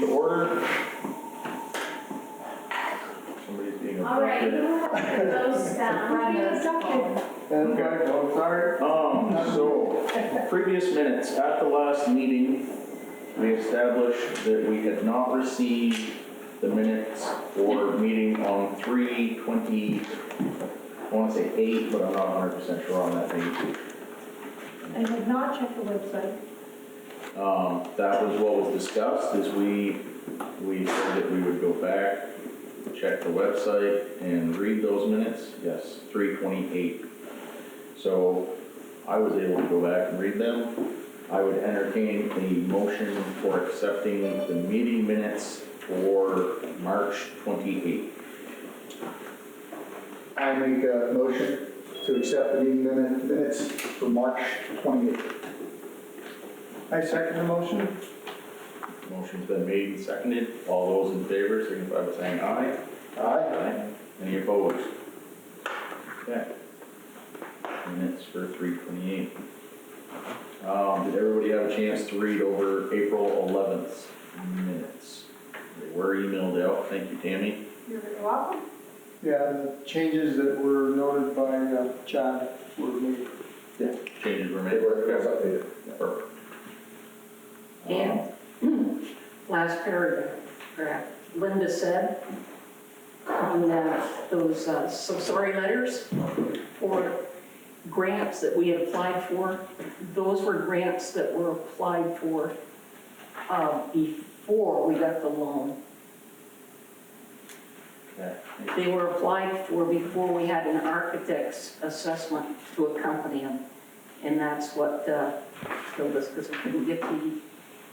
to order. Somebody's being All right, abducted. those Okay, well, sorry. So, previous minutes, at the last meeting, we established that we had not received the minutes for meeting on 3/20, I want to say 8, but I'm not 100% sure on that date. I did not check the website. That was what was discussed, is we said that we would go back, check the website, and read those minutes. Yes, 3/28. So I was able to go back and read them. I would entertain a motion for accepting the meeting minutes for March 28th. I make a motion to accept the meeting minutes for March 28th. I second the motion. Motion's been made and seconded. All those in favor signify by saying aye. Aye. Any opposed? Okay. Minutes for 3/28. Did everybody have a chance to read over April 11th minutes? They were emailed out. Thank you, Tammy. You're very welcome. Yeah, the changes that were noted by Chad were made. Yeah. Changes were made. It was updated. Perfect. And last paragraph, Linda said on those so sorry letters for grants that we had applied for, those were grants that were applied for before we got the loan. Okay. They were applied for before we had an architect's assessment to accompany them. And that's what killed us, because we couldn't get the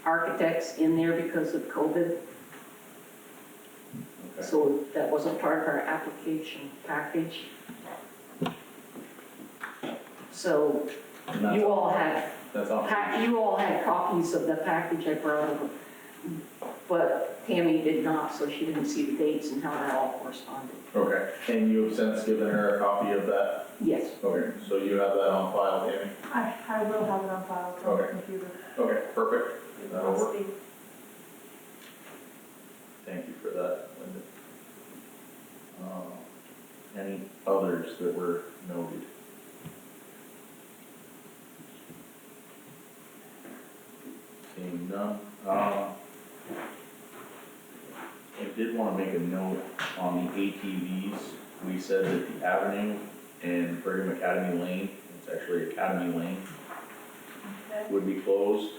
architects in there because of COVID. Okay. So that wasn't part of our application package. So And you all had That's all. you all had copies of the package I brought over, but Tammy did not, so she didn't see the dates and how that all corresponded. Okay. And you have since given her a copy of that? Yes. Okay. So you have that on file, Tammy? I will have it on file on the Okay. computer. Okay, perfect. That'll work. Must be. Thank you for that, Linda. Any others that were noted? Seeing none. I did want to make a note on the ATVs. We said that the Avenue and Brigham Academy Lane, it's actually Academy Lane, Okay. would be closed.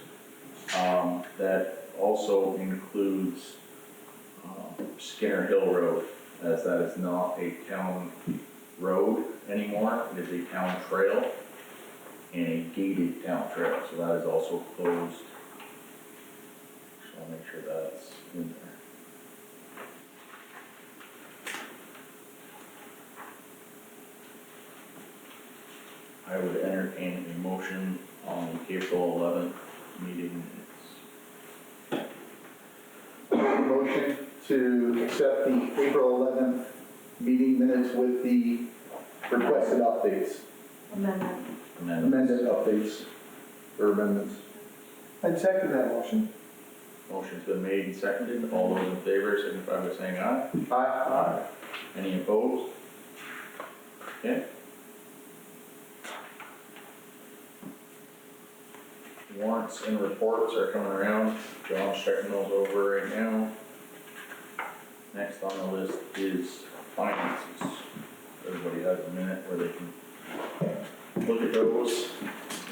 That also includes Skinner Hill Road, as that is not a town road anymore. It is a town trail and a gated town trail, so that is also closed. So I'll make sure that's in there. I would entertain a motion on the April 11th meeting minutes. Motion to accept the April 11th meeting minutes with the requested updates, Amendment. amended updates or amendments. I'd second that motion. Motion's been made and seconded. All those in favor signify by saying aye. Aye. Any opposed? Okay. Warrants and reports are coming around. John's checking those over right now. Next on the list is finances. Everybody has a minute where they can look at those.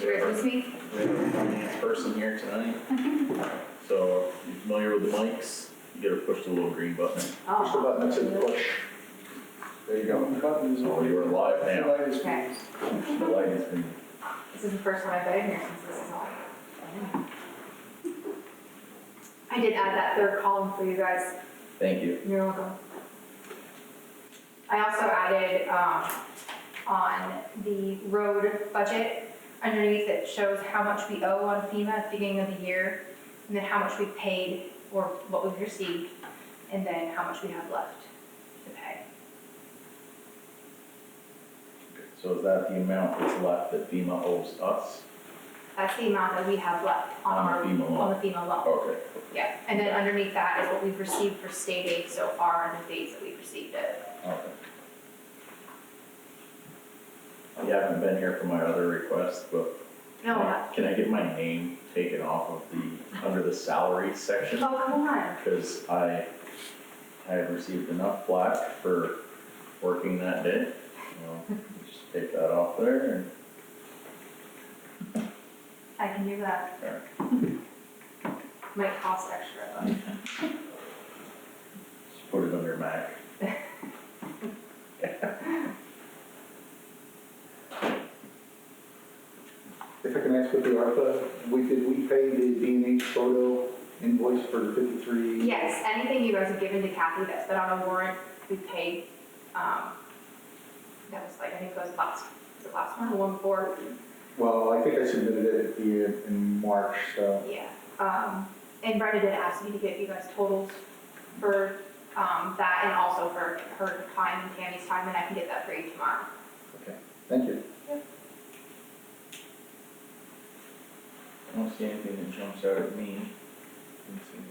You guys miss me? We have a finance person here tonight. So if you're familiar with the mics, you gotta push the little green button. Push the button that says push. There you go. Button is Oh, you are live now. Light is Okay. The light has been, This is the first time I've been here since this is on. I did add that third column for you guys. thank you. You're welcome. I also added, on the road budget, underneath it shows how much we owe on FEMA at the beginning of the year, and then how much we paid or what we've received, and then how much we have left to pay. So is that the amount that's left that FEMA owes us? That's the amount that we have left on On the our, FEMA loan. on the FEMA loan. Okay. Yeah, and then underneath that is what we've received for state aid so far and the dates that we've received it. Okay. You haven't been here for my other request, but No, can I get my name taken off of under the salary section? oh, come on. Because I have received enough flack for working that day. Just take that off there and, I can do that. Alright. Might cost extra, but. just put it under Mac. If I can ask what the ARPA, did we pay the B&H photo invoice for the 53? Yes, anything you guys have given to Kathy that's been on a warrant, we paid. That was like, I think it was the last one, the one before. Well, I think I submitted it in March, so. Yeah. And Brenda did ask me to get you guys totals for that and also for her time and Tammy's time, and I can get that for you tomorrow. Okay, thank you. I don't see anything that jumps out at me.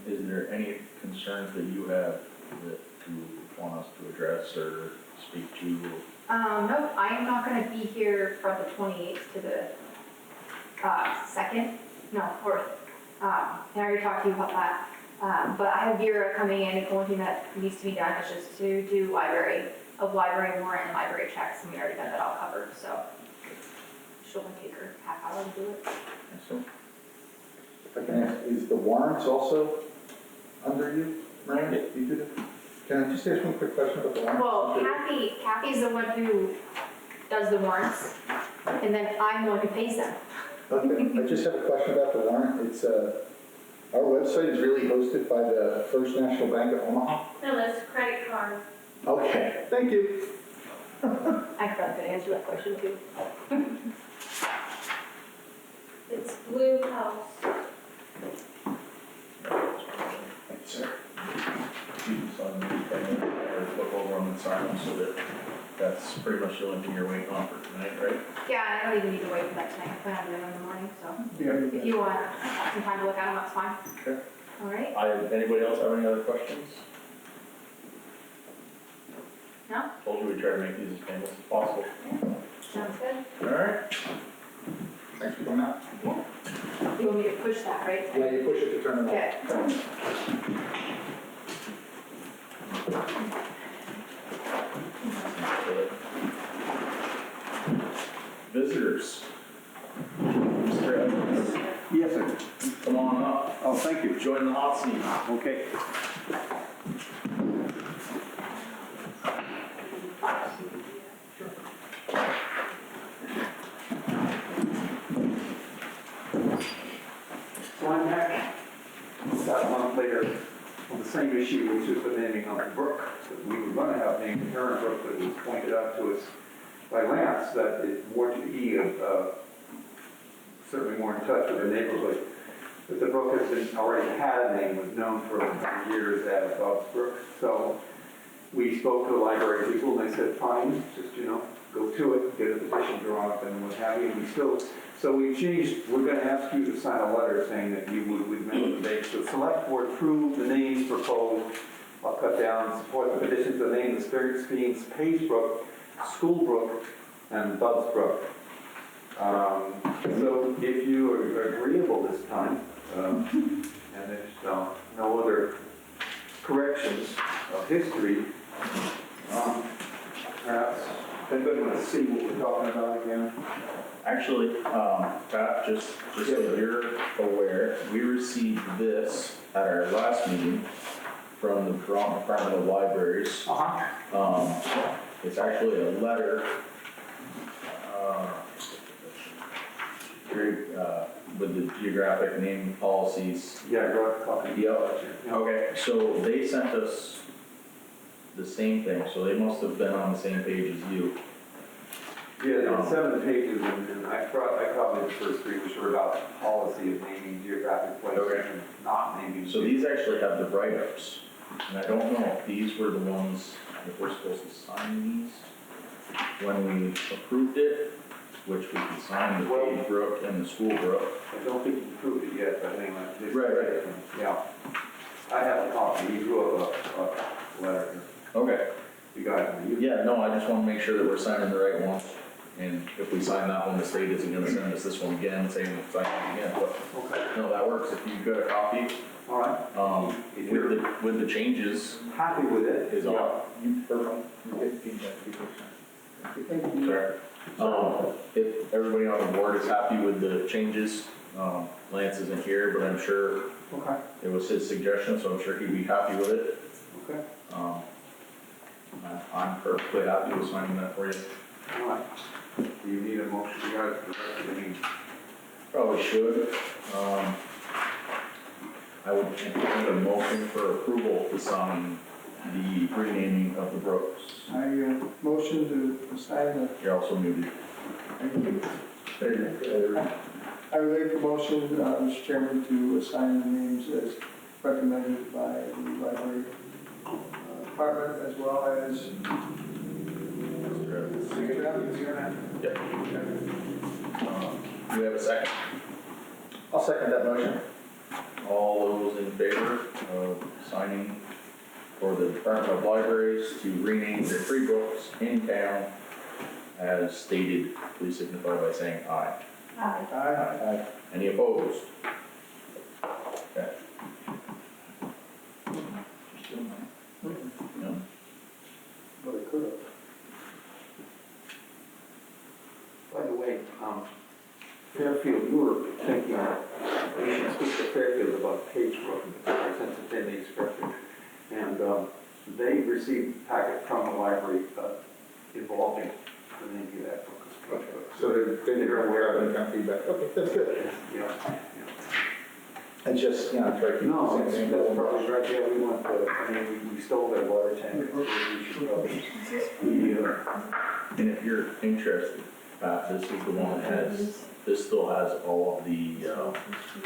Is there any concerns that you have that you want us to address or speak to? No, I am not gonna be here from the 28th to the 4th. I already talked to you about that. But I have Vera coming in, and the only thing that needs to be done is just to do library warrant and library checks, and we already got that all covered, so she'll take her half hour to do it. So, If I can ask, is the warrants also under you, Ryan? Yeah. You did it? Can I just ask one quick question about the warrants? Well, Kathy's the one who does the warrants, and then I'm the one who pays them. Okay, I just have a question about the warrant. It's, our website is really hosted by the First National Bank of Omaha. No, that's credit card. Okay, thank you. I forgot to answer that question too. It's Blue House. Thank you, sir. or flip over them and sign them, so that's pretty much the only thing you're waiting on for tonight, right? Yeah, I don't even need to wait for that tonight, I plan on doing it in the morning, so if you want some time to look at them, that's fine. Okay. All right? Anybody else have any other questions? No? Told you we'd try to make these as painless as possible. Sounds good. All right. Thanks for coming out. You want me to push that, right? Yeah, you push it to turn it on. Okay. Visitors. Mr. Evans, Yes, sir. come on up. Oh, thank you. Join the hot seat. Okay. So I'm back about a month later on the same issue, which is the naming of the brook. That we were going to have named Heron Brook, but it was pointed out to us by Lance that it's more to the E of, certainly more in touch with the neighborhood. But the brook has been, already had a name, was known for years as Bob's Brook. So we spoke to the library people and they said, fine, just, go to it, get a petition drawn up and what have you. So we changed, we're going to ask you to sign a letter saying that you would amend the date. So Selectboard approved the names proposed. I'll cut down, support the petition to name the Spirit Streams, Page Brook, School Brook, and Bub's Brook. So if you are agreeable this time, and there's no other corrections of history, perhaps anybody want to see what we're talking about again? Actually, Pat, just so you're aware, we received this at our last meeting from the Vermont Department of Libraries. It's actually a letter with the geographic naming policies. Yeah, I brought a copy. Yep. Okay, so they sent us the same thing, so they must have been on the same page as you. Yeah, there are 7 pages, and I copied the first 3, which were about policy of naming geographic places Okay. and not naming. So these actually have the write-ups, and I don't know if these were the ones that we're supposed to sign these when we approved it. which we can sign the Page Brook and the School Brook. I don't think you proved it yet, but anyway. Right. Yeah. I have a copy, he drew up a letter here. Okay. You got it, you? Yeah, no, I just wanna make sure that we're signing the right one. And if we sign that one, the state isn't gonna send us this one again, saying sign it again, but Okay, no, that works. If you've got a copy, all right. with the changes Happy with it? is all. You perfect. You get feedback, people. Thank you. Sorry. If everybody on the board is happy with the changes, Lance isn't here, but I'm sure Okay, it was his suggestion, so I'm sure he'd be happy with it. okay, I'm perfectly happy with signing that for you. all right. Do you need a motion, you guys, for the rest of the meeting? Probably should. I would entertain a motion for approval to sign the renaming of the brooks. I motion to sign the, You're also muted. I would make a motion, Mr. Chairman, to assign the names as recommended by the library department as well as. Yep. Do we have a second? I'll second that motion. All those in favor of signing for the Department of Libraries to rename the three books in town as stated, please signify by saying aye. Aye. Aye. Any opposed? Okay. No? But I could have. By the way, Fairfield, you were thinking, we should speak to Fairfield about Page Brook, since it's in the expression. And they received a packet from the library involving the name of that book. So they're aware of any kind of feedback. Okay, that's good. Yeah. And just, you know, try to keep No, the that's same thing. probably right, yeah, we want the, I mean, we stole their water tank, so we should probably. And if you're interested, this is the one that has, this still has all of the,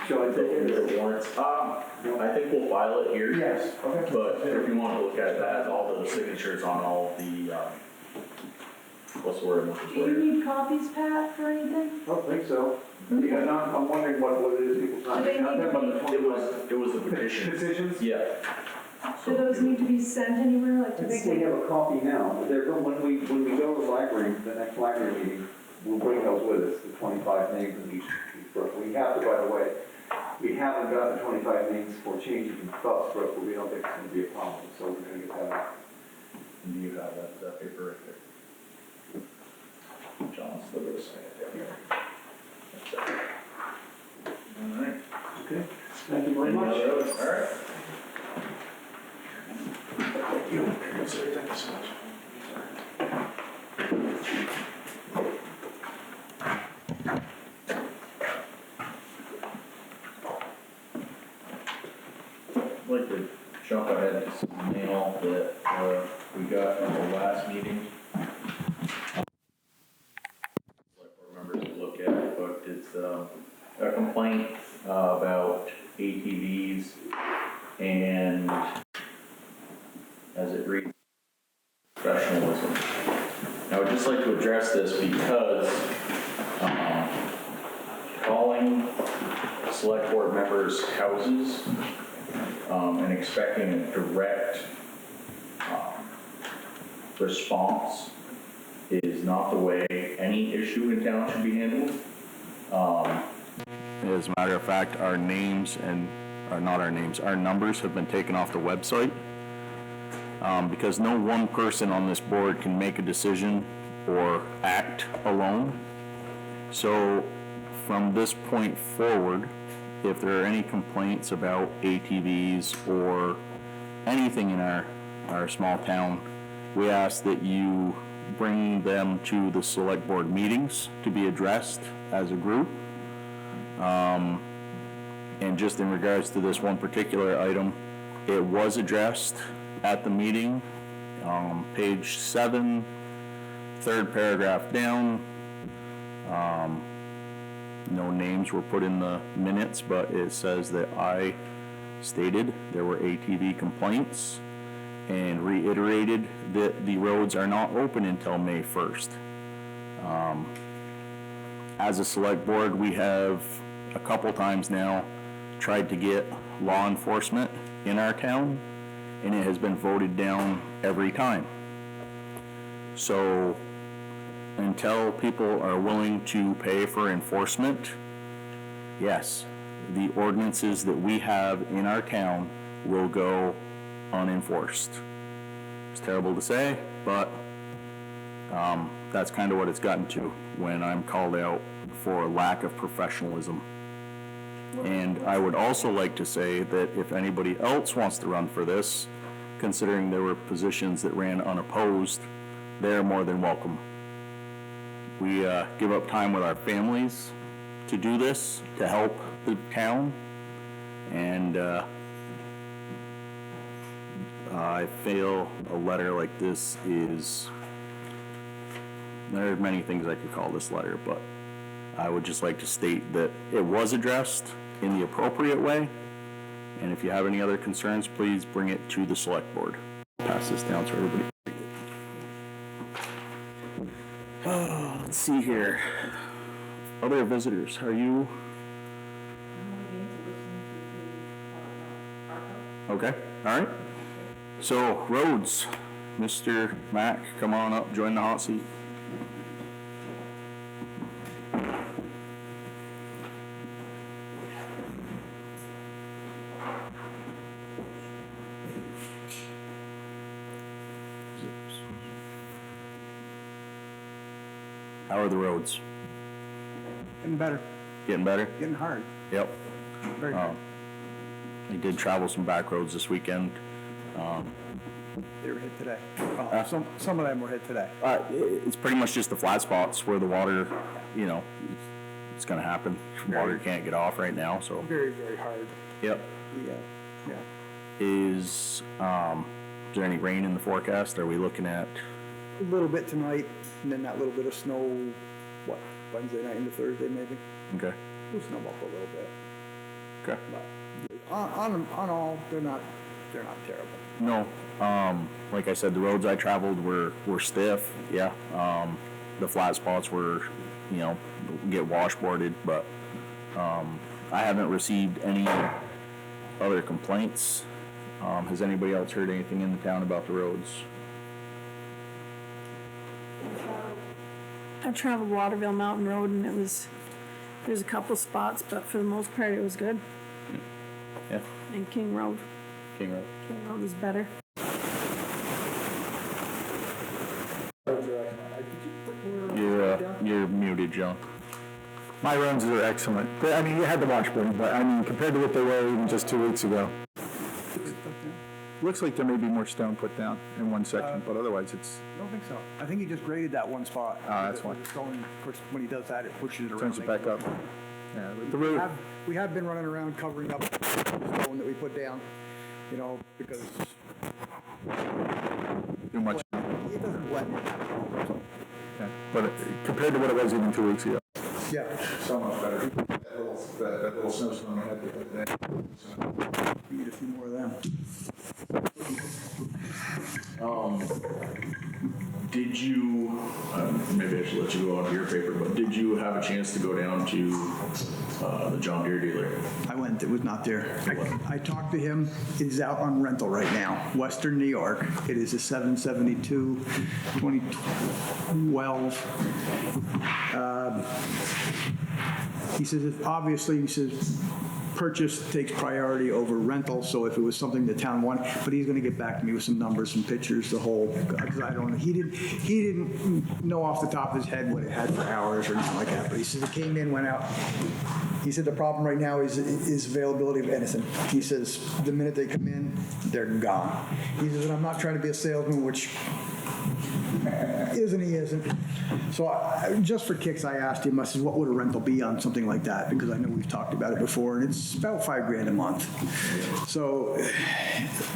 Shall I take it? the warrants. I think we'll file it here. Yes. Okay. But if you want to look at it, that has all the signatures on all of the, what's the word I'm looking Do for you here? need copies, Pat, for anything? I don't think so. Yeah, no, I'm wondering what it is people sign. Do they need to be- It was the petition. Petitions? Yeah. Do those need to be sent anywhere, like, do they We take? have a copy now, but they're, when we go to the library, the next library meeting, we'll bring those with us, the 25 names in each brook. We have to, by the way, we haven't got the 25 names for changes in Phelps Brook, but we don't think it's gonna be a problem, so we're gonna get that out. And do you have that paper right there? John's still gonna sign it down here. That's it. All right. Okay, thank you very Any much. other- All right. Thank you. Thank you so much. I'd like to jump ahead to some mail that we got from the last meeting. Select board members to look at, but it's a complaint about ATVs and as it reads, professionalism. I would just like to address this because calling select board members' houses and expecting a direct response is not the way any issue in town should be handled. As a matter of fact, our names and, or not our names, our numbers have been taken off the website because no one person on this board can make a decision or act alone. So from this point forward, if there are any complaints about ATVs or anything in our small town, we ask that you bring them to the select board meetings to be addressed as a group. And just in regards to this one particular item, it was addressed at the meeting, page 7, third paragraph down. No names were put in the minutes, but it says that I stated there were ATV complaints and reiterated that the roads are not open until May 1st. as a select board, we have a couple times now tried to get law enforcement in our town, and it has been voted down every time. So until people are willing to pay for enforcement, yes, the ordinances that we have in our town will go unenforced. It's terrible to say, but that's kind of what it's gotten to when I'm called out for lack of professionalism. And I would also like to say that if anybody else wants to run for this, considering there were positions that ran unopposed, they're more than welcome. We give up time with our families to do this, to help the town, and I feel a letter like this is, there are many things I could call this letter, but I would just like to state that it was addressed in the appropriate way, and if you have any other concerns, please bring it to the select board. Pass this down to everybody. Let's see here. Other visitors, are you? Okay, all right. So, roads, Mr. Mack, come on up, join the hot seat. How are the roads? Getting better, Getting better? getting hard. Yep. Very good. I did travel some back roads this weekend. They were hit today. Well, some of them were hit today. It's pretty much just the flat spots where the water, you know, it's gonna happen. Water can't get off right now, so. Very, very hard. Yep. Yeah. Is there any rain in the forecast? Are we looking at? A little bit tonight, and then that little bit of snow, Wednesday night into Thursday maybe? Okay. It'll snow up a little bit. Okay. But on all, they're not terrible. No. Like I said, the roads I traveled were stiff. Yeah. The flat spots were, you know, get washboarded, but I haven't received any other complaints. Has anybody else heard anything in the town about the roads? I traveled Waterville Mountain Road and there's a couple spots, but for the most part it was good. Yeah. And King Road King Road. is better. You're muted, John. My roads are excellent. I mean, you had the washboard, but I mean, compared to what they were even just 2 weeks ago. Looks like there may be more stone put down in one section, but otherwise it's, I don't think so. I think he just graded that one spot. that's fine. The stone, of course, when he does that, it pushes it around. turns it back up. Yeah, the road, We have been running around covering up the stone that we put down, you know, because too much. it doesn't blend in that well, so. Yeah. But compared to what it was even 2 weeks ago. Yeah. So much better. That little snowstorm I had the other day. We need a few more of them. Did you, maybe I should let you go on to your paper, but did you have a chance to go down to the John Deere dealer? I went, it was not there. I talked to him, it is out on rental right now, Western New York. It is a 772, 2012. He says, obviously, he says, purchase takes priority over rental, so if it was something the town wanted, but he's gonna get back to me with some numbers and pictures, the whole, because I don't, he didn't know off the top of his head what it had for hours or anything like that, but he says it came in, went out. He said the problem right now is availability of anything. He says the minute they come in, they're gone. He says, and I'm not trying to be a salesman, which he isn't. So just for kicks, I asked him, I said, what would a rental be on something like that? Because I know we've talked about it before, and it's about $5,000 a month. So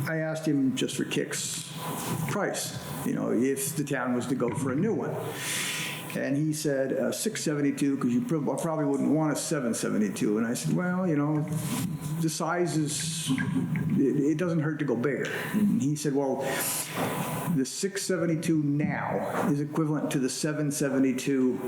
I asked him just for kicks price, you know, if the town was to go for a new one. And he said 672, because you probably wouldn't want a 772. And I said, well, you know, the size is, it doesn't hurt to go bigger. And he said, well, the 672 now is equivalent to the 772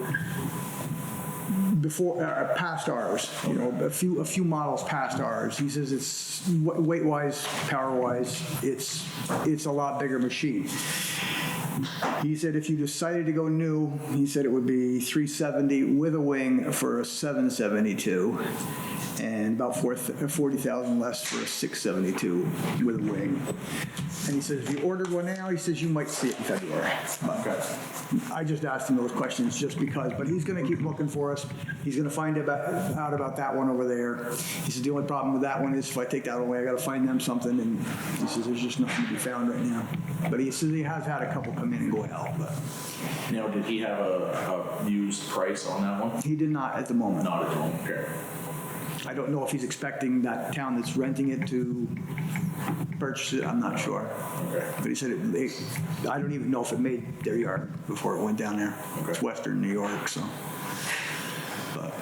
before, past ours, you know, a few models past ours. He says it's weight-wise, power-wise, it's a lot bigger machine. He said if you decided to go new, he said it would be $370 with a wing for a $772, and about $40,000 less for a $672 with a wing. And he says if you ordered one now, he says you might see it in February. Okay. I just asked him those questions just because, but he's going to keep looking for us. He's going to find out about that one over there. He said the only problem with that one is if I take that away, I got to find them something. And he says there's just nothing to be found right now. But he says he has had a couple come in and go out. But Now, did he have a used price on that one? he did not at the moment. Not at the moment, okay. I don't know if he's expecting that town that's renting it to purchase it. I'm not sure. Okay. But he said I don't even know if it made their yard before it went down there. Okay. It's western New York, so. But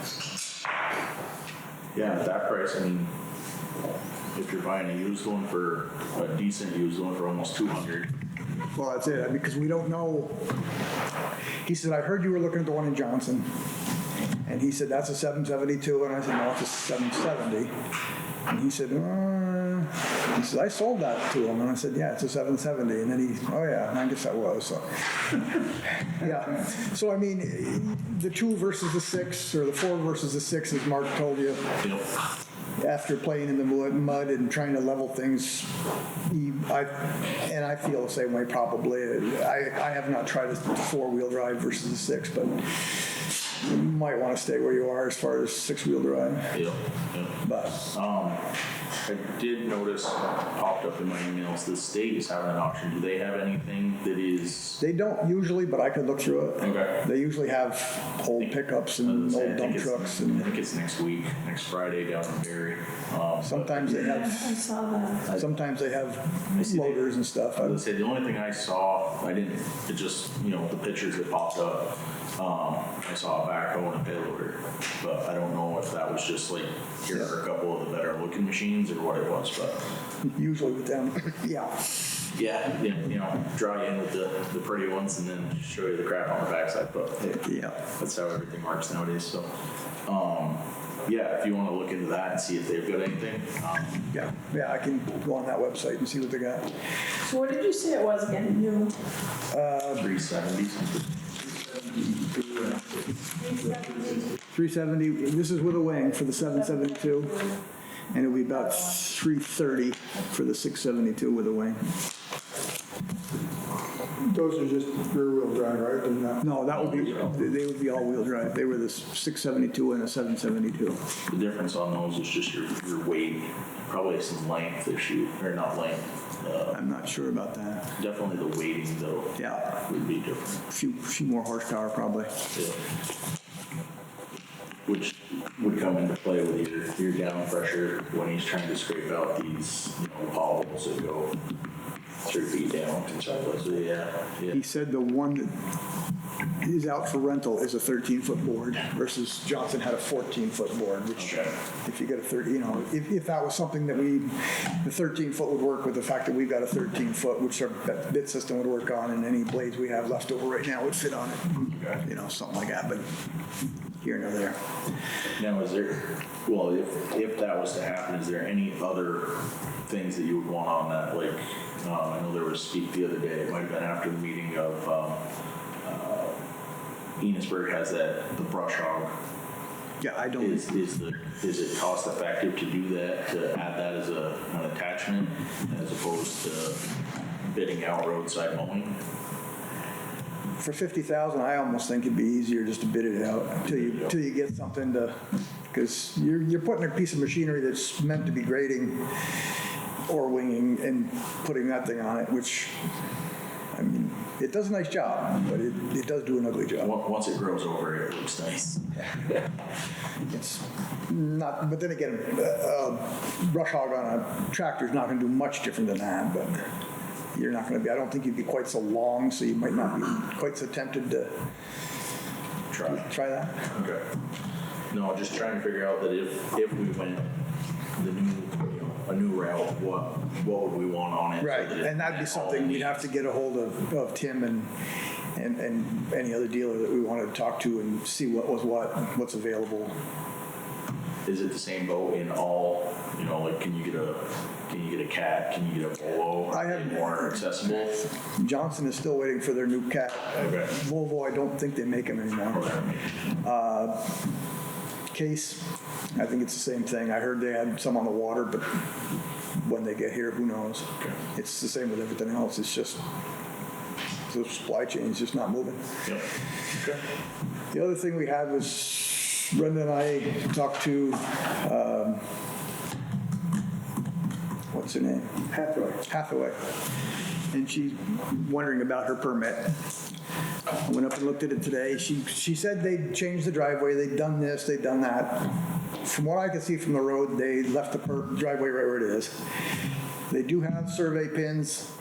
Yeah, at that price, I mean, if you're buying a used one for, a decent used one for almost 200. well, that's it, because we don't know. He said, I heard you were looking at the one in Johnson. And he said, that's a 772, and I said, no, it's a 770. And he said, I sold that to him. And I said, yeah, it's a 770. And then oh yeah, and I guess that was. So. Yeah. So, I mean, the 2 versus the 6, or the 4 versus the 6, as Mark told you. Yep. After playing in the mud and trying to level things, and I feel the same way probably. I have not tried a 4-wheel drive versus a 6, but you might want to stay where you are as far as 6-wheel drive. Yep. But I did notice, popped up in my emails, the state is having an auction. Do they have anything that is? they don't usually, but I could look through it. Okay. They usually have old pickups and old dump trucks. I And think it's next week, next Friday down in Barry. sometimes they I have. saw that. Sometimes they have see they- loaders and stuff. I would say the only thing I saw, it just, the pictures that popped up, I saw a backhoe and a payloader, but I don't know if that was just like, here are a couple of the better looking machines or what it was, but. Usually with them, yeah. Yeah, draw you in with the pretty ones and then show you the crap on the backside, but Yeah. that's how everything works nowadays, so. Yeah, if you want to look into that and see if they've got anything, Yeah, I can go on that website and see what they got. So what did you say it was again? New? 370 something. 370, this is with a wing for the 772, and it'll be about 330 for the 672 with a wing. Those are just rear-wheel drive, right? They're not- No, that would be, they would be all-wheel drive. They were the 672 and a 772. The difference on those is just your weight, probably some length issue, or not length. I'm not sure about that. Definitely the weighting though. Yeah. Would be different. Few more horsepower probably. Yeah. Which would come into play with your down pressure when he's trying to scrape out these, potholes that go 3 feet down. So yeah. He said the one that is out for rental is a 13-foot board versus Johnson had a 14-foot board, which Okay. if you get a 30, if that was something that the 13-foot would work with the fact that we've got a 13-foot, which our bit system would work on, and any blades we have left over right now would fit on it. Okay. Something like that, but here nor there. Now, if that was to happen, is there any other things that you would want on that? Like, I know there was speak the other day, it might have been after the meeting of, Enosburg has the brush hog. Yeah, I don't. Is it cost effective to do that, to add that as an attachment as opposed to bidding out roadside mowing? For 50,000, I almost think it'd be easier just to bid it out until you get something to, because you're putting a piece of machinery that's meant to be grading or winging and putting that thing on it, which, I mean, it does a nice job, but it does do an ugly job. Once it grows over, it looks nice. It's not, but then again, brush hog on a tractor is not going to do much different than that, but you're not going to be, I don't think you'd be quite so long, so you might not be quite so tempted to try that. Okay. No, just trying to figure out that if we went the new, a new route, what would we want on it? so Right, that it and that'd be met all something we'd needs? have to get a hold of Tim and any other dealer that we wanted to talk to and see what's available. Is it the same boat in all, like, can you get a Cat, can you get a Polo? I Are have- they more accessible? Johnson is still waiting for their new Cat. Okay. Volvo, I don't think they make them anymore. Case, I think it's the same thing. I heard they had some on the water, but when they get here, who knows? Okay. It's the same with everything else. It's just, the supply chain is just not moving. Yep. Okay. The other thing we had was Brenda and I talked to, what's her name? Hathaway. And she's wondering about her permit. I went up and looked at it today. She said they'd changed the driveway, they'd done this, they'd done that. From what I can see from the road, they left the driveway right where it is. They do have survey pins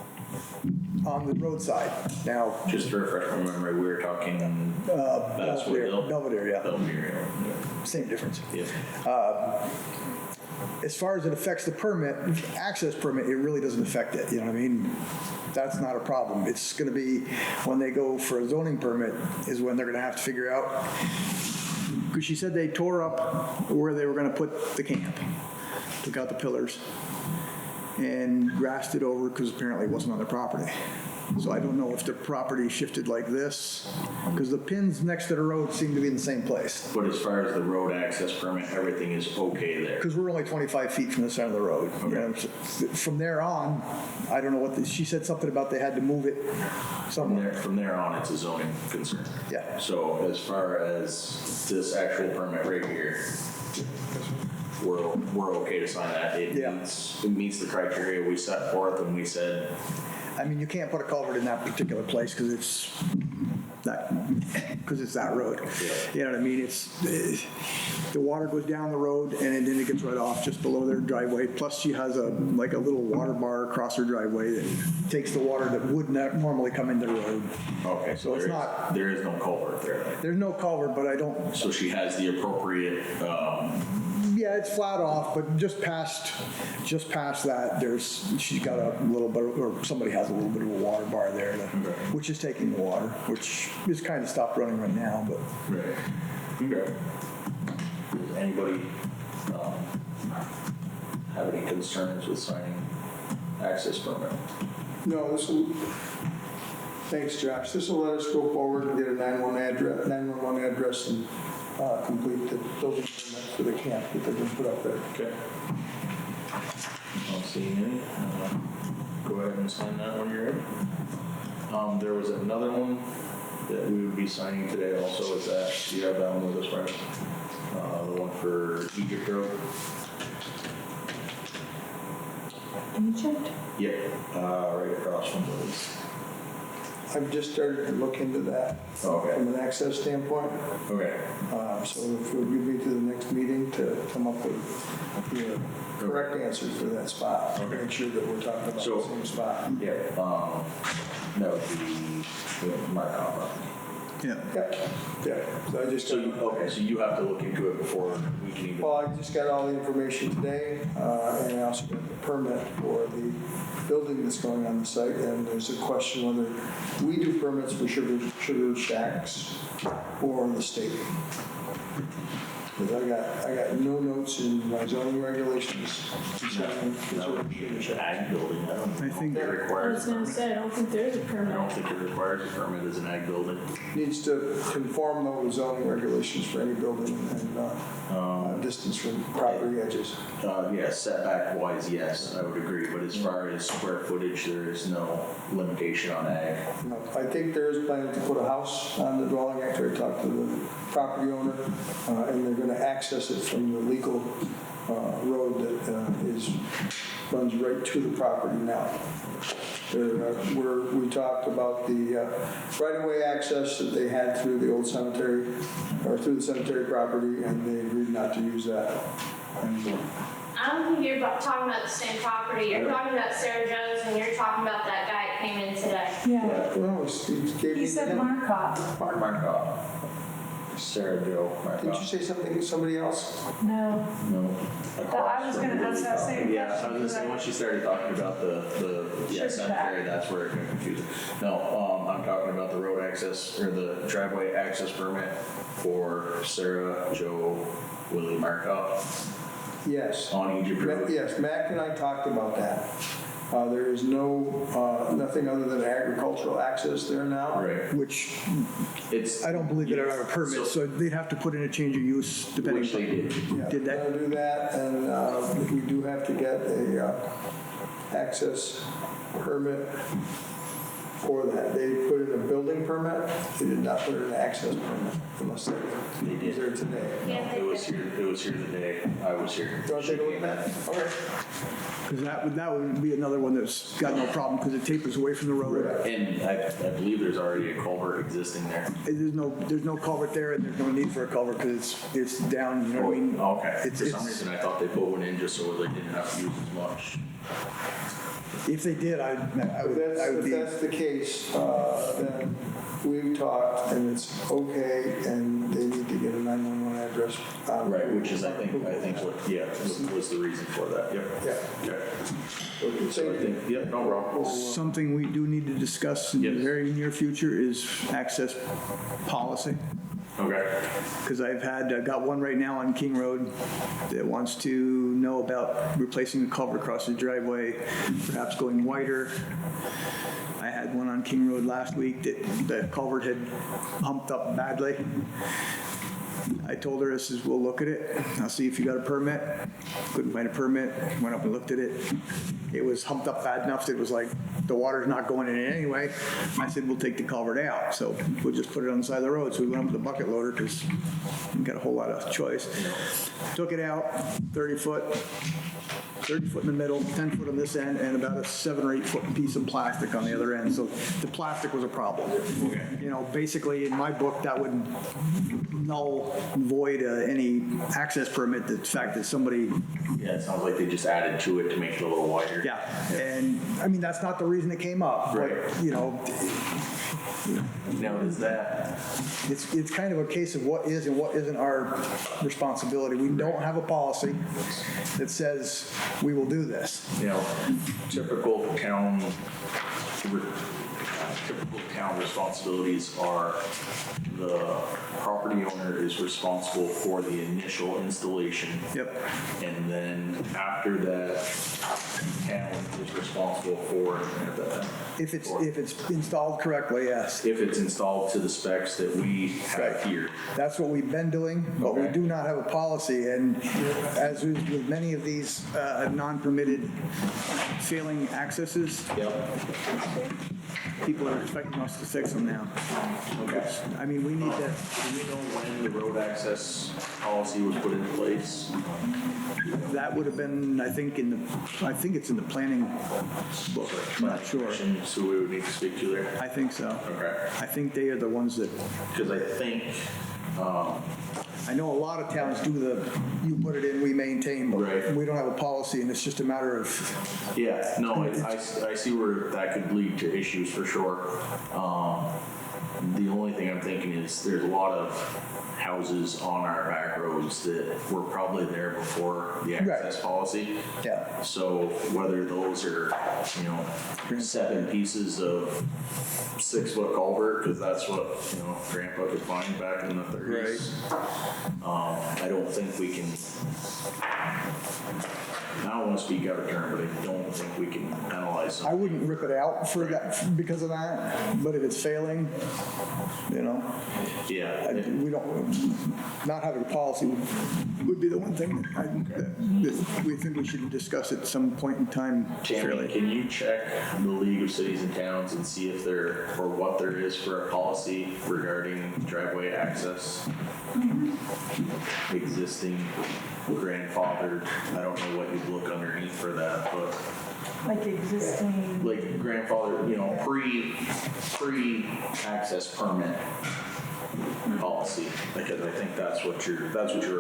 on the roadside. Now, Just to refresh my memory, we were talking, that's where Belvedere, yeah, Belvedere, yeah. same difference. Yeah. As far as it affects the permit, access permit, it really doesn't affect it, you know what I mean? That's not a problem. It's gonna be, when they go for a zoning permit, is when they're gonna have to figure out, because she said they tore up where they were gonna put the camp, took out the pillars, and grassed it over, because apparently it wasn't on their property. So I don't know if the property shifted like this, because the pins next to the road seem to be in the same place. But as far as the road access permit, everything is okay there? Because we're only 25 feet from the center of the road. You know, from there on, I don't know what, she said something about they had to move it somewhere. From there on, it's a zoning concern. Yeah. So as far as this actual permit right here, we're okay to sign that. It meets the criteria we set forth, and we said, I mean, you can't put a culvert in that particular place because it's that road. You know what I mean? The water goes down the road and then it gets right off just below their driveway. Plus she has a little water bar across her driveway that takes the water that would not normally come into the road. okay, so it's there is no culvert there. There's no culvert, but I don't. So she has the appropriate, Yeah, it's flat off, but just past that, she's got a little bit, or somebody has a little bit of a water bar there, which is taking the water, which is kind of stopped running right now, but. right. Okay. Does anybody have any concerns with signing access permit? No, thanks, Josh. This will let us go forward and get a 911 address and complete the building permit for the camp that they're going to put up there. Okay. I don't see any. Go ahead and sign that when you're ready. There was another one that we would be signing today also. Is that, do you have that one with us, right? The one for Egypt Road? Egypt? Yeah, right across from those. I've just started to look into that Okay. from an access standpoint. Okay. So if you'll give me to the next meeting to come up with the correct answer for that spot. Okay. Make sure that we're talking about the same spot. Yeah, that would be my comment. Yeah. Yeah. So I just. So you have to look into it before we can even. Well, I just got all the information today, and I also got the permit for the building that's going on the site, and there's a question whether we do permits for sugar shacks or the state. Because I got no notes in my zoning regulations concerning sugar shack. Ag building, I think it I requires was a gonna permit. say, I don't think there's a I permit. don't think it requires a permit as an ag building. Needs to conform though with zoning regulations for any building and distance from property edges. Yeah, setback wise, yes, I would agree, but as far as square footage, there is no limitation on ag. No, I think there is planning to put a house on the dwelling after I talked to the property owner, and they're going to access it from the legal road that runs right to the property now. We talked about the right-of-way access that they had through the old cemetery, or through the cemetery property, and they agreed not to use that anymore. I don't think you're talking about the same property. You're talking about Sarah Joe's and you're talking about that guy that came in today. Yeah. Well, he gave He me said the- Marcotte. Mark off. Sarah Joe. Did you say something, somebody else? No, No. I was gonna ask that same Yeah, I question, was gonna say, once you started talking about yeah, Sugar cemetery, that's where it got confusing. No, I'm talking about the road access, or the driveway access permit for Sarah Joe Willie Markoff Yes. on Egypt Road. Yes, Mac and I talked about that. There is nothing other than agricultural access there now. Right. Which It's, I don't believe they have a permit, so they'd have to put in a change of use depending. which they did. Yeah, Did that? we're gonna do that, and we do have to get a access permit for that. They put in a building permit, they did not put in an access permit, unless they did. was there today. Yeah, It was here the day I was here. You want to take a look at that? Okay. Because that would be another one that's got no problem, because it tapers away from the road. And I believe there's already a culvert existing there. There's no culvert there, and there's no need for a culvert, because it's down, you know what I mean? Okay, It's- for some it's- reason I thought they put one in just so they didn't have to use as much. If they did, I would If be, that's the case, then we've talked, and it's okay, and they need to get a 911 address. Right, which is, I think what, yeah, was the reason for that, yep. Yeah. Okay. So I think, yep, no problem. something we do need to discuss in the Yes. very near future is access policy. Okay. Because I got one right now on King Road that wants to know about replacing the culvert across the driveway, perhaps going wider. I had one on King Road last week that the culvert had humped up badly. I told her, I says, we'll look at it. I'll see if you got a permit. Couldn't find a permit. Went up and looked at it. It was humped up bad enough that it was like, the water's not going in it anyway. I said, we'll take the culvert out. So we'll just put it on the side of the road. So we went up with the bucket loader because we got a whole lot of choice. Took it out, 30 foot in the middle, 10 foot on this end, and about a 7 or 8 foot piece of plastic on the other end. So the plastic was a problem. Okay. You know, basically, in my book, that would null void any access permit, the fact that somebody, Yeah, it sounds like they just added to it to make it a little wider. yeah. And, I mean, that's not the reason it came up, but, Right. you know, Now, is that, it's kind of a case of what is and what isn't our responsibility. We don't have a policy that says we will do this. you know, typical town responsibilities are the property owner is responsible for the initial installation. Yep. And then after that, town is responsible for, If it's installed correctly, yes. if it's installed to the specs that we have here. That's what we've been doing, but we Okay. do not have a policy. And as with many of these non-permitted failing accesses, Yep. people are expecting us to fix them now. Okay. I mean, we need to, Do we know when the road access policy was put into place? that would have been, I think it's in the planning book. I'm not sure. So we would need to speak to there? I think so. Okay. I think they are the ones that, Because I think, I know a lot of towns do you put it in, we maintain, but Right. we don't have a policy, and it's just a matter of, yeah, no, I see where that could lead to issues for sure. The only thing I'm thinking is there's a lot of houses on our back roads that were probably there before the access policy. yeah. So whether those are, 7 pieces of 6-foot culvert, because that's what, Grandpa could find back in the 30s. I don't think we can, I don't want to speak out of turn, but I don't think we can penalize I something. wouldn't rip it out for that, because of that, but if it's failing, Yeah. we don't, not having a policy would be the one thing that we think we should discuss at some point in time. Tammy, fairly. can you check the League of Cities and Towns and see if there, or what there is for a policy regarding driveway access? Existing, grandfathered, I don't know what you'd look underneath for that, but like existing, like grandfather, pre-access permit policy, because I think that's what you're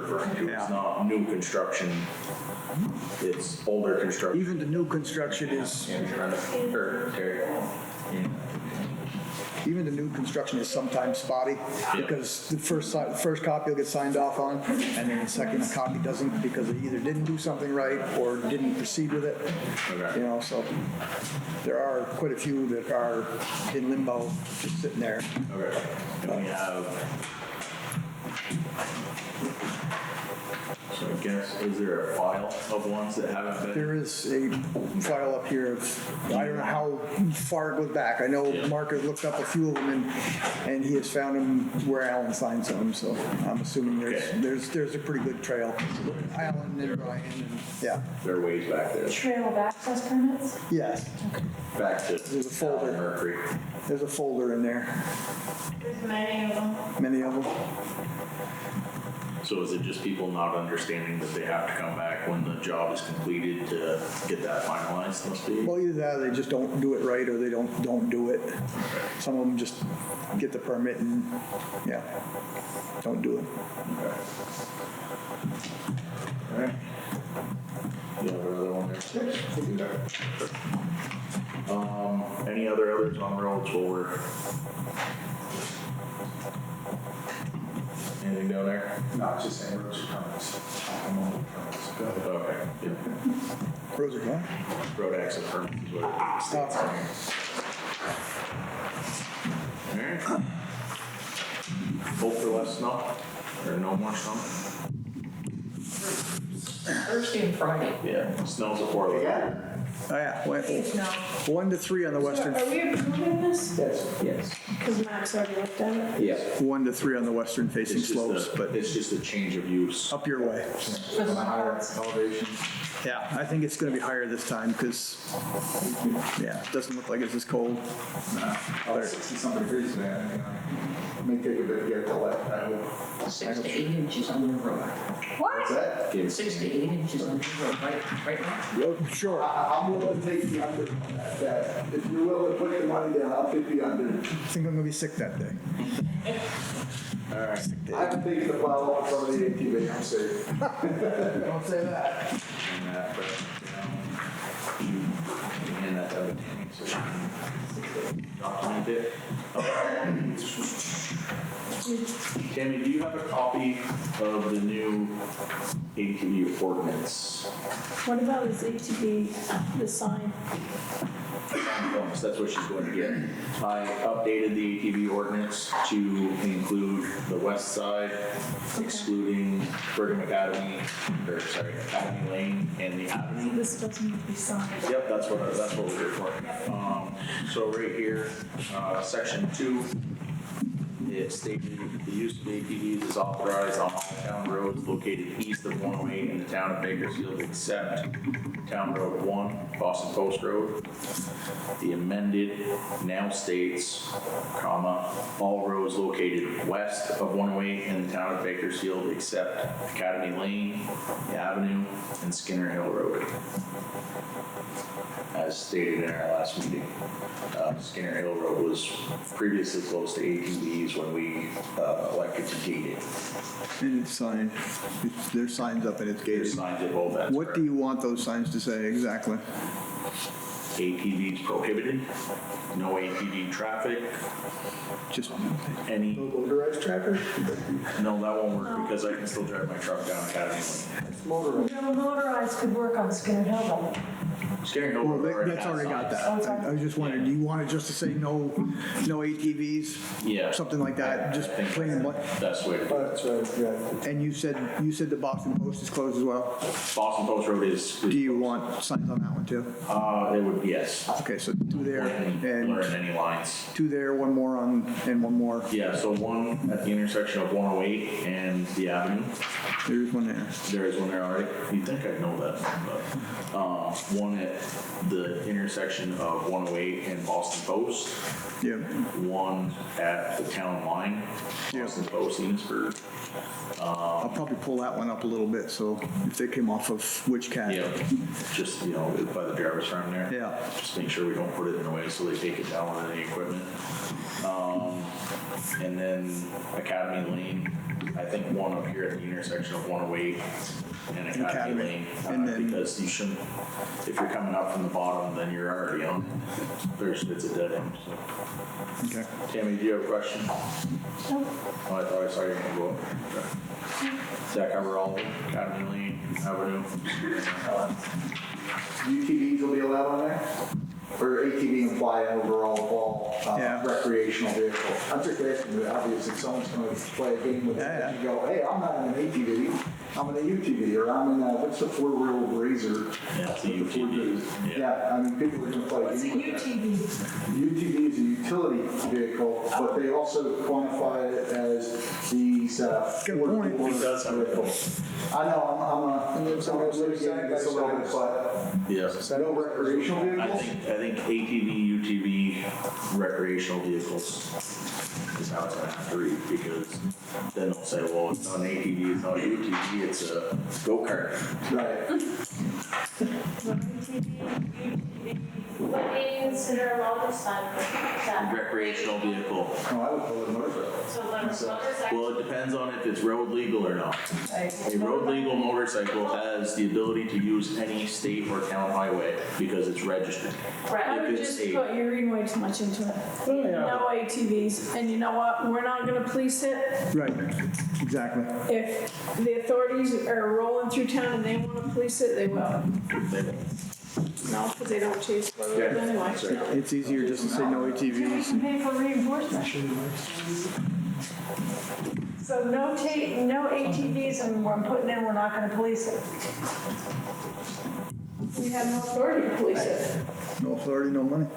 referring to. Yeah. It's not new construction, it's older construction. Even the new construction is, Terry. even the new construction is sometimes spotty, because the first copy will get signed off on, and then the second copy doesn't, because they either didn't do something right or didn't proceed with it. Okay. You know, so there are quite a few that are in limbo, just sitting there. Okay. And we have, so I guess, is there a file of ones that haven't been? There is a file up here of, I don't know how far it goes back. I know Mark has looked up a few of them, and he has found them where Alan signed some, so I'm assuming there's a pretty good trail. Alan and Brian, and, yeah. They're ways back there. Trail of access permits? Yes, Back to there's a folder. Mercury. There's a folder in there, There's many of them. many of them. So is it just people not understanding that they have to come back when the job is completed to get that finalized, must be? Well, either that, or they just don't do it right, or they don't do it. Some of them just get the permit and, yeah, don't do it. Okay. All right. You have another one there? Any others on roads while we're... Anything down there? No, it's just saying roads are comments. I'm on comments. Go ahead. Okay, yeah. Roads are gone? Road access permit is what it states. All right. Hope for less snow, or no more snow? Thursday and Friday. Yeah, snow's a poor Yeah. Oh, yeah, 1 to 3 on the western, Are we approving this? Yes. Because Max already looked at it. Yeah. 1 to 3 on the western facing It's just slopes, a, but it's just a change of use. up your way. For the higher elevation. Yeah, I think it's gonna be higher this time, because, yeah, it doesn't look like it's as cold. Oh, 60-something degrees, man. You know, it may take a bit to get to left. I hope. 6 to 8 inches on the road. What's that? 6 to 8 inches on the road, right now. Sure. I'm willing to take the under on that. If you're willing to put the money down, I'll take the under. I think I'm gonna be sick that day. All right. I'm thinking about some of the ATV, I'm safe. Don't say that. And that, but, you know, hand that to Tammy, so she can document it. Tammy, do you have a copy of the new ATV ordinance? What about his ATV, the sign? That's what she's going to get. I updated the ATV ordinance to include the west side, excluding Brigham Academy, Academy Lane and the Avenue. This doesn't need to be signed. Yep, that's what we're here for. So right here, section 2, it stated the use of ATVs is authorized on all town roads located east of 108 in the town of Bakersfield except Town Road 1, Boston Post Road. The amended now states, comma, all roads located west of 108 in the town of Bakersfield except Academy Lane, the Avenue, and Skinner Hill Road. As stated in our last meeting, Skinner Hill Road was previously closed to ATVs when we elected to gate it. And it's signed, there's signs up and it's There's gated. signs at both ends. What do you want those signs to say exactly? ATVs prohibited, no ATV traffic, Just, any, Motorized tractor? no, that won't work because I can still drive my truck down Academy Lane. Motorized. No, motorized could work on Skinner Hill though. Skinner Hill well, Road that's already got has that. I was just wondering, do you want it just to say no ATVs? signs. Yeah. Something like that, just I think plain and blank? Best way to do it. That's right, yeah. And you said the Boston Post is closed as well? Boston Post Road is. Do you want signs on that one too? It would, yes. Okay, so 2 there and Learn any lines. 2 there, 1 more and 1 more. Yeah, so 1 at the intersection of 108 and the Avenue. There's 1 there. There is one there already. You'd think I'd know that, but 1 at the intersection of 108 and Boston Post. Yep. 1 at the town line, Boston Post, Enosburg. I'll probably pull that one up a little bit, so if they came off of which cat. Yeah, just, you know, by the driver's farm there. Yeah. Just make sure we don't put it in a way so they take it down with any equipment. And then Academy Lane, I think 1 up here at the intersection of 108 and Academy. Academy Lane. And then- Because you shouldn't, if you're coming up from the bottom, then you're already on. It's a dead end, so. Okay. Tammy, do you have a question? No. Oh, I thought I saw you were gonna go up. Okay. Does that cover all of it? Academy Lane, Avenue? UTVs will be allowed on there? Or ATV imply an overall Yeah. recreational vehicle? I'm just asking, the obvious, if someone's gonna play a game with it, Yeah, you go, hey, I'm not in an ATV, I'm in a UTV, or I'm in a, what's the four-wheel razor? Yeah, it's a UTV. Yeah, I mean, people are gonna play a game with that. UTV is a utility vehicle, but they also quantify it as these, Good point. It does have a vehicles. I know, I'm litigating this a little bit, but Yes. no recreational I vehicles? think ATV, UTV, recreational vehicles is how it's gonna have to read, because then they'll say, well, it's not an ATV, it's not a UTV, it's a go-kart. Right. What do you consider a motorcycle? Is that Recreational vehicle. Oh, I would call it a motorcycle. So what a motorcycle? Well, it depends on if it's road legal or not. A road legal motorcycle has the ability to use any state or town highway because it's registered. Right. I would If it's just a- put, you're reading way too much into it. No ATVs, and you know what, we're not gonna police it. Right, exactly. If the authorities are rolling through town and they wanna police it, they will. No, because they don't chase roads anyway. It's easier just to say no ATVs. Pay for reinforcement. So no ATVs, and we're putting in, we're not gonna police it. We have no authority to police it. No authority, no money.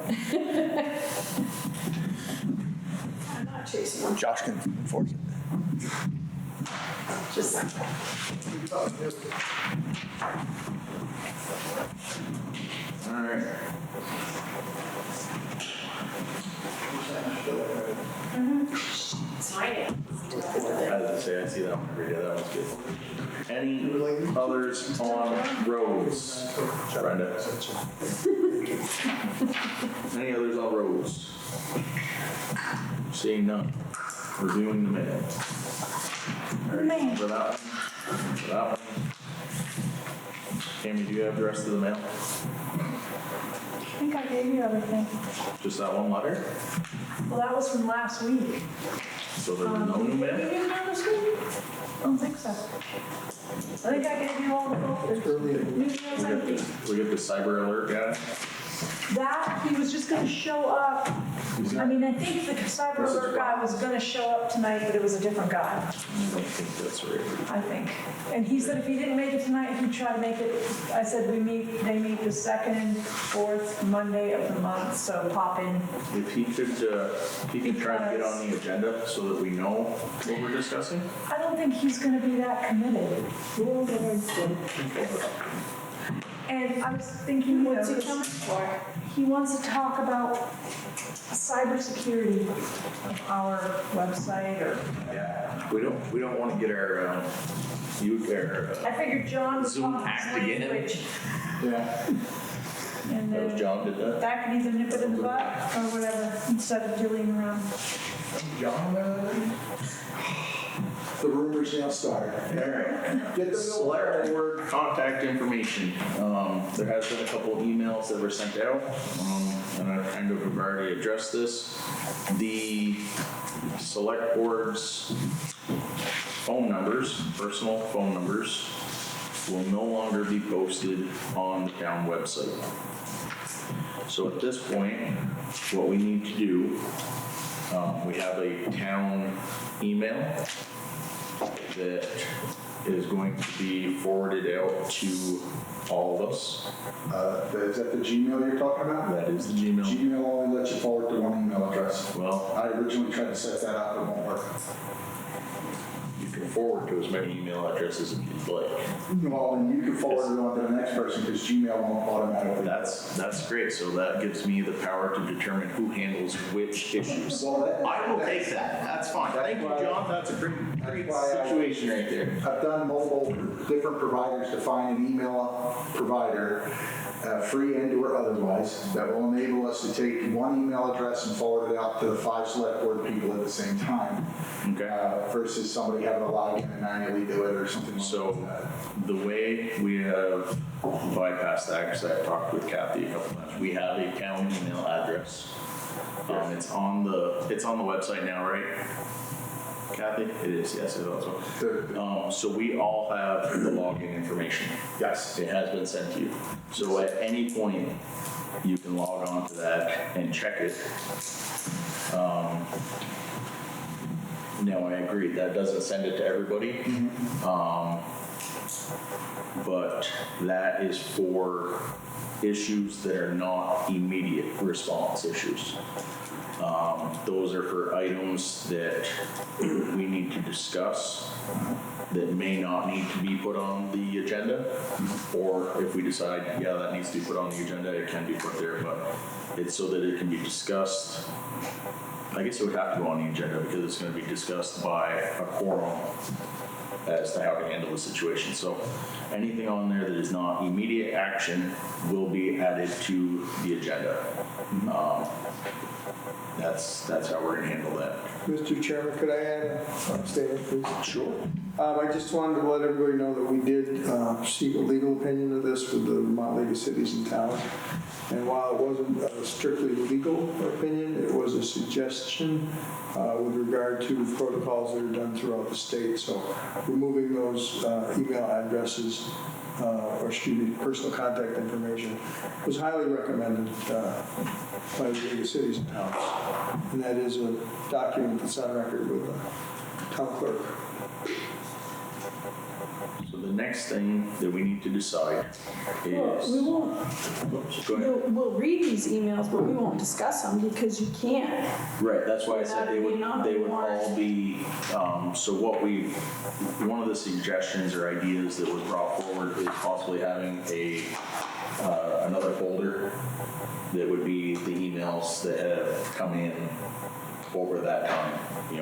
I'm not chasing them. Josh can enforce it. Just, All right. Sign it. As I say, I see that one every day, that one's good. Any others on roads? Brenda? Any others on roads? Seeing none. Reviewing the minutes. For that one? For that one? Tammy, do you have the rest of the mail? I think I gave you everything. Just that one letter? Well, that was from last week. So there's no new Did mail? I give you that this week? I don't think so. I think I gave you all the folders. New mail's empty. We get the cyber alert guy? That, he was just gonna show up. I mean, I think the cyber alert guy was gonna show up tonight, but it was a different guy, I don't think that's right. I think. And he said if he didn't make it tonight, he'd try to make it. I said they meet the second and fourth Monday of the month, so pop in. If he could try to get on the agenda so that we know what we're discussing? I don't think he's gonna be that committed. And I was thinking, what's he coming for? he wants to talk about cybersecurity of our website or. Yeah. We don't want to get our, I figured John was Zoom talking hacked again. language. Yeah. And that was then John did that. that can either nip it in the butt or whatever, instead of dillying around. The rumors now start. Alright. Get the Select board contact information. There has been a couple of emails that were sent out, and I kind of have already addressed this. The select board's phone numbers, personal phone numbers, will no longer be posted on the town website. So at this point, what we need to do, we have a town email that is going to be forwarded out to all of us. Is that the Gmail you're talking about? That is the Gmail. Gmail only lets you forward to one email address. Well, I originally tried to set that up, it won't work. you can forward to as many email addresses as you'd like. Well, and you can forward it on to the next person because Gmail won't automatically. That's great. So that gives me the power to determine who handles which issues. Well, I will take that. That's fine. Thank you, John. That's a great situation right there. I've done multiple different providers to find an email provider, free and or otherwise, that will enable us to take one email address and forward it out to 5 select board people at the same time. Versus somebody having to log in and manually do it or something like that. So the way we have bypassed that, because I've talked with Kathy a couple times, we have a town email address. It's on the website now, right? Kathy? It is, yes, it is also. So we all have the login information. Yes. It has been sent to you. So at any point, you can log on to that and check it. Now, I agree, that doesn't send it to everybody. But that is for issues that are not immediate response issues. Those are for items that we need to discuss that may not need to be put on the agenda. Or if we decide, yeah, that needs to be put on the agenda, it can be put there, but it's so that it can be discussed. I guess it would have to go on the agenda because it's going to be discussed by a quorum as to how to handle the situation. So anything on there that is not immediate action will be added to the agenda. That's how we're going to handle that. Mr. Chairman, could I add a statement, please? Sure. I just wanted to let everybody know that we did seek a legal opinion of this with the Vermont League of Cities and Towns. And while it wasn't a strictly legal opinion, it was a suggestion with regard to protocols that are done throughout the state. So removing those email addresses personal contact information was highly recommended by the League of Cities and Towns. And that is a document that's on record with the town clerk. So the next thing that we need to decide is... Well, we won't, Go ahead. we'll read these emails, but we won't discuss them because you can't. Right, that's why I said they would all be, so one of the suggestions or ideas that was brought forward is possibly having another folder that would be the emails that have come in over that time,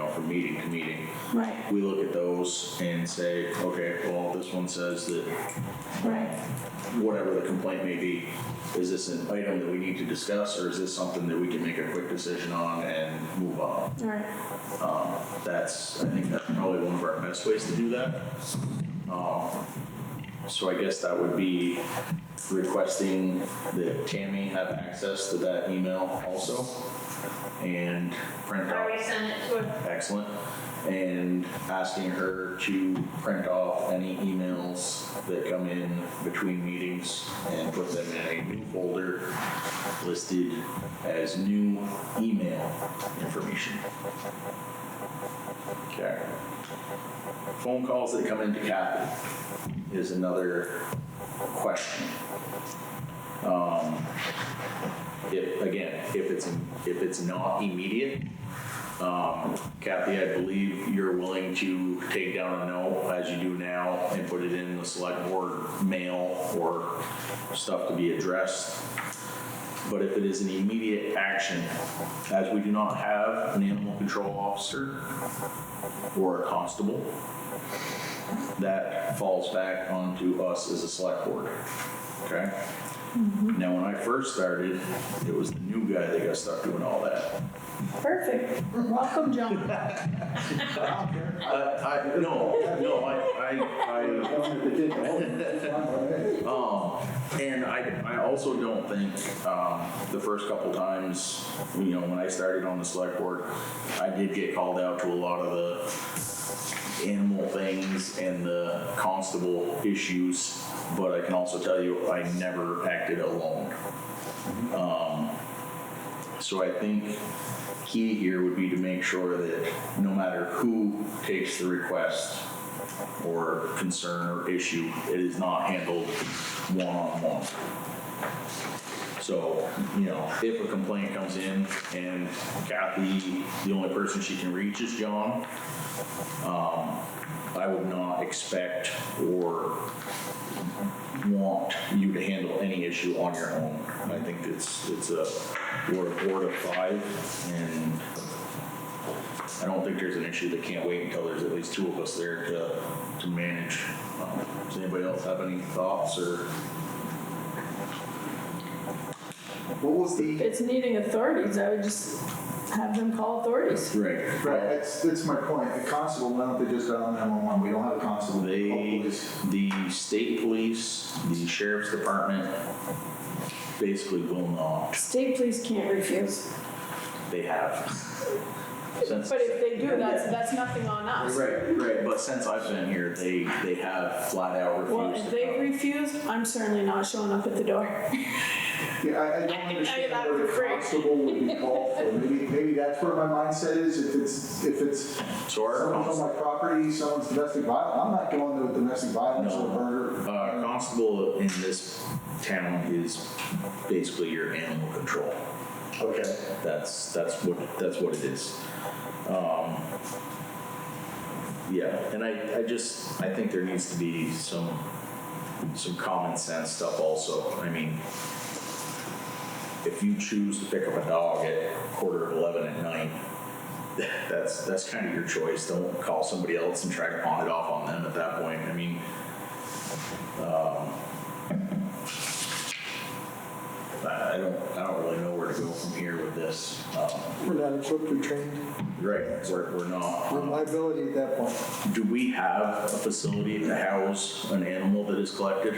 from meeting to meeting. Right. We look at those and say, okay, well, this one says that Right. whatever the complaint may be, is this an item that we need to discuss, or is this something that we can make a quick decision on and move on? All right. I think that's probably one of our best ways to do that. So I guess that would be requesting that Tammy have access to that email also, and print I out. already sent it to her. Excellent. And asking her to print off any emails that come in between meetings and put them in a new folder listed as new email information. Okay. Phone calls that come into Kathy is another question. If it's not immediate, Kathy, I believe you're willing to take down a no, as you do now, and put it in the select board mail or stuff to be addressed. But if it is an immediate action, as we do not have an animal control officer or a constable, that falls back onto us as a select board, okay? Now, when I first started, it was the new guy that got stuck doing all that. Perfect. Welcome, John. And I also don't think, the first couple times, when I started on the select board, I did get called out to a lot of the animal things and the constable issues, but I can also tell you I never acted alone. So I think key here would be to make sure that no matter who takes the request or concern or issue, it is not handled one-on-one. So, if a complaint comes in and Kathy, the only person she can reach is John, I would not expect or want you to handle any issue on your own. I think we're a board of 5, and I don't think there's an issue that can't wait until there's at least 2 of us there to manage. Does anybody else have any thoughts or? What was If the, it's needing authorities, I would just have them call authorities. Right. right, that's my point. A constable, why don't they just dial 911? We don't have a constable. The state police, the sheriff's department, basically will not. State police can't refuse. They have. Since- But if they do, that's nothing on us. Right, but since I've been here, they have flat out refused. Well, if they refuse, I'm certainly not showing up at the door. Yeah, I don't can tell you understand that where for the free. constable would be called for. Maybe that's where my mindset is. If it's So our someone's on my property, someone's domestic violence, I'm not going to domestic violence or murder. constable in this town is basically your animal control. Okay. That's what it is. Yeah, and I think there needs to be some common sense stuff also. I mean, if you choose to pick up a dog at 11:15 at night, that's kind of your choice. Don't call somebody else and try to pawn it off on them at that point. I mean, I don't really know where to go from here with this. We're not equipped or trained. Right, we're not. We're liability at that point. Do we have a facility to house an animal that is collected?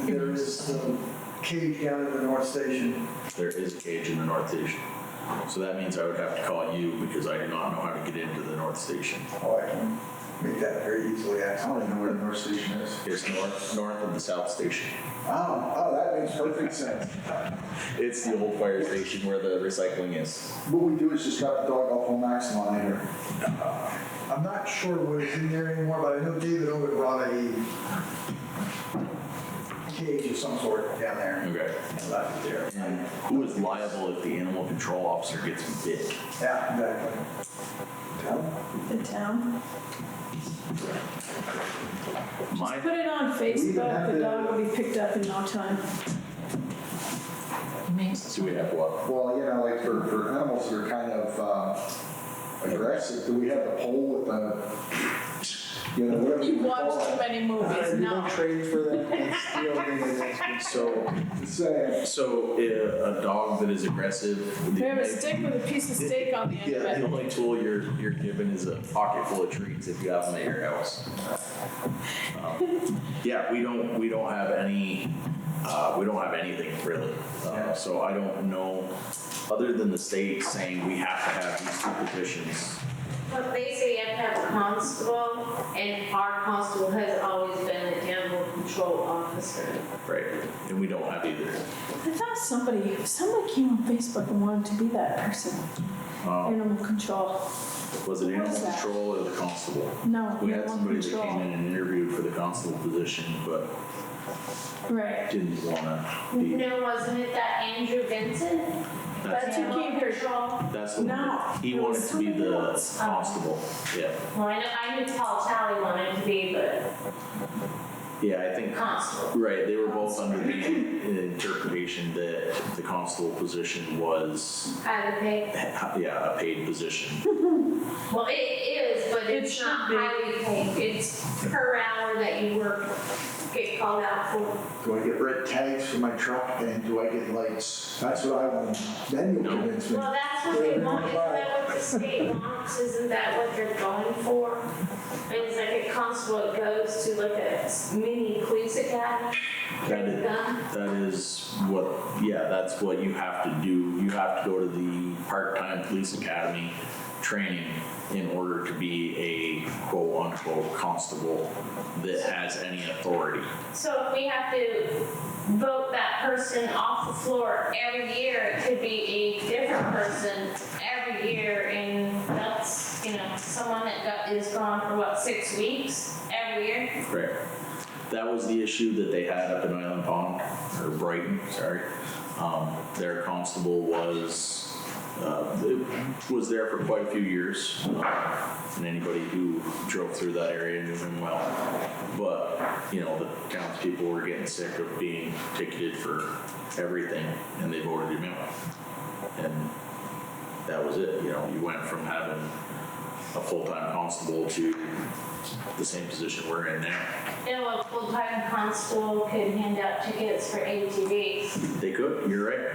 There is the cage down at the North Station. There is a cage in the North Station. So that means I would have to call you because I do not know how to get into the North Station. Oh, I can make that very easily, I actually. don't even know where the North Station is. It's north of the South Station. Oh, that makes perfect sense. It's the old fire station where the recycling is. What we do is just drop the dog off home maximum on here. I'm not sure what is in there anymore, but I know David Owen brought a cage of some sort down there. Okay. And left it there. And who is liable if the animal control officer gets bit? Yeah, exactly. The town. My, Put it on Facebook, the dog will be picked up in no time. do we have what? Well, like for animals that are kind of aggressive, do we have the pole with the, whatever You you watch call too it? many movies, You no. don't train for that. That's the only thing that's- So a dog that is aggressive. We have a stick with a piece of steak on the end Yeah, of the it. only tool you're given is a pocket full of treats if you have them at your house. Yeah, we don't have any, we don't have anything really. So I don't know, other than the state saying we have to have these two positions. But basically, you have to have a constable, and our constable has always been an animal control officer. Right, and we don't have either. I thought somebody came on Facebook and wanted to be that person. Animal control. Was it animal What is that? control or the constable? No, We had animal somebody that control. came in and interviewed for the constable position, but Right. didn't wanna be. No, wasn't it that Andrew Vincent? That's who Animal came here. control. That's the one. No, He there wanted was to be somebody the else. constable, yeah. Well, I knew Paul Talley wanted to be the Yeah, I think, constable. right, they were both under the interpretation that the constable position was, Highly paid. yeah, a paid position. Well, it is, but It it's not should be. highly paid. It's per hour that you work, get called out for. Do I get red tags for my truck and do I get lights? That's what I want. Then you'll No. convince me. Well, that's what they want. Isn't that what the state wants? Isn't that what they're going for? And it's like a constable goes to like a mini police academy. That is what, yeah, that's what you have to do. You have to go to the part-time police academy training in order to be a quote-unquote constable that has any authority. So if we have to vote that person off the floor every year, it could be a different person every year, and that's, someone that is gone for what, 6 weeks every year? Right. That was the issue that they had up in Island Pond, or Brighton, sorry. Their constable was there for quite a few years, and anybody who drove through that area knew him well. But, the townspeople were getting sick of being ticketed for everything, and they voted him out. And that was it, you went from having a full-time constable to the same position we're in now. You know, a full-time constable could hand out tickets for ATVs. They could, you're right.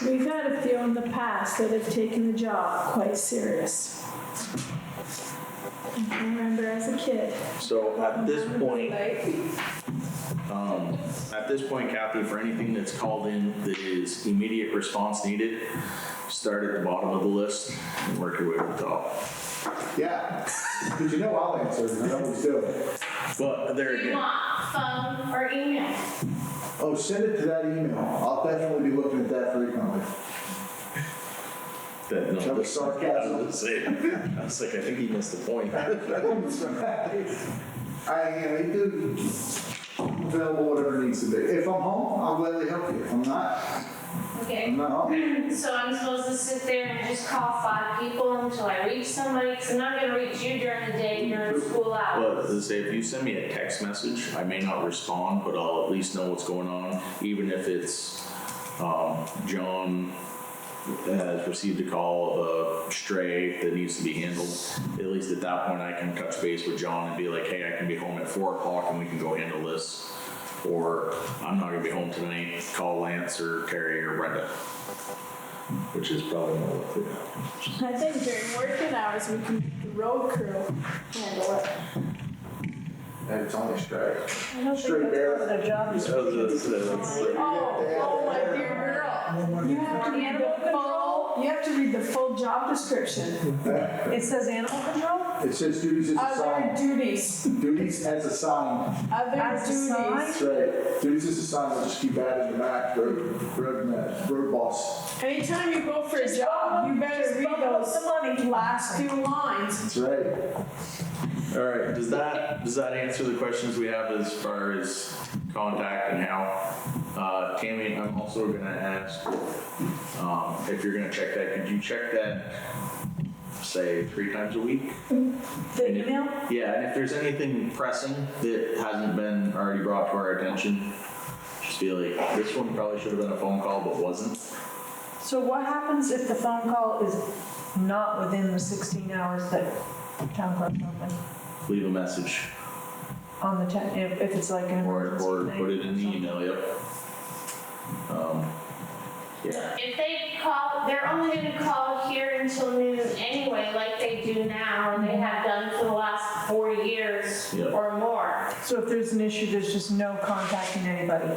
We've had a few in the past that have taken the job quite serious. I remember as a kid. So at this point, Kathy, for anything that's called in that is immediate response needed, start at the bottom of the list and work your way to the top. Yeah, because you know I'll answer, I always do. But there Do you again, want phone or email? Oh, send it to that email. I'll definitely be looking at that frequently. that, no, That was this, sarcasm. I was like, I think he missed the point. You do available whatever needs to be. If I'm home, I'll gladly help you. If I'm not, Okay. I'm not home. So I'm supposed to sit there and just call 5 people until I reach somebody? Because I'm not going to reach you during the day, during school hours. Well, say if you send me a text message, I may not respond, but I'll at least know what's going on, even if it's, John has received a call of a stray that needs to be handled. At least at that point, I can touch base with John and be like, hey, I can be home at 4 o'clock and we can go handle this. Or I'm not gonna be home tonight, call Lance or Terry or Brenda. Which is probably more likely to happen. I think during working hours, we can make the road crew handle it. And it's only straight. I don't Straight think there. that's part of their job description. Oh, my dear girl. You have to read the full job description. It says animal control? It says duties as Other assigned. duties. Duties as assigned. Other As duties. assigned? That's right. Duties as assigned, we'll just keep adding the back, road boss. Anytime you go for a job, you better read those last 2 lines. That's right. All right, does that answer the questions we have as far as contact and how? Tammy, I'm also gonna ask, if you're gonna check that, could you check that, say, 3 times a week? The And if- email? Yeah, and if there's anything pressing that hasn't been already brought to our attention, just be like, this one probably should have been a phone call but wasn't. So what happens if the phone call is not within the 16 hours that town clerk's open? Leave a message On the, if it's like an or emergency thing? put it in the email, yep. Yeah, If they call, they're only going to call here until noon anyway, like they do now, or they have done for the last 4 years Yeah. or more. So if there's an issue, there's just no contacting anybody?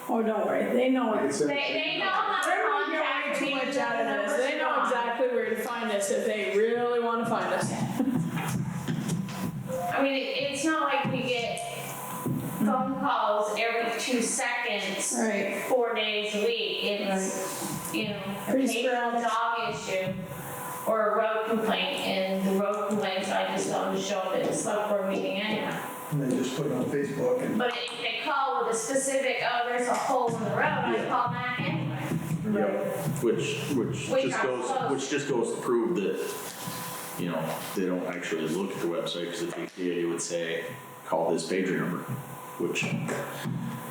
Oh, don't worry, they know I can it. send it to They you. know how to They're not contact getting too me. much out of this. They know exactly where to find us if they really want to find us. I mean, it's not like we get phone calls every 2 seconds, Right. 4 days a week. It's, you know, a Pretty occasional sporadic. dog issue or a road complaint, and the road complaints, I just tell them to show up at the select board meeting anyhow. And they just put it on Facebook and. But if they call with a specific, oh, there's a hole in the road, I call back anyway. yep. Which just goes to prove that, you know, they don't actually look at the website, because if they did, it would say, call this pager number, which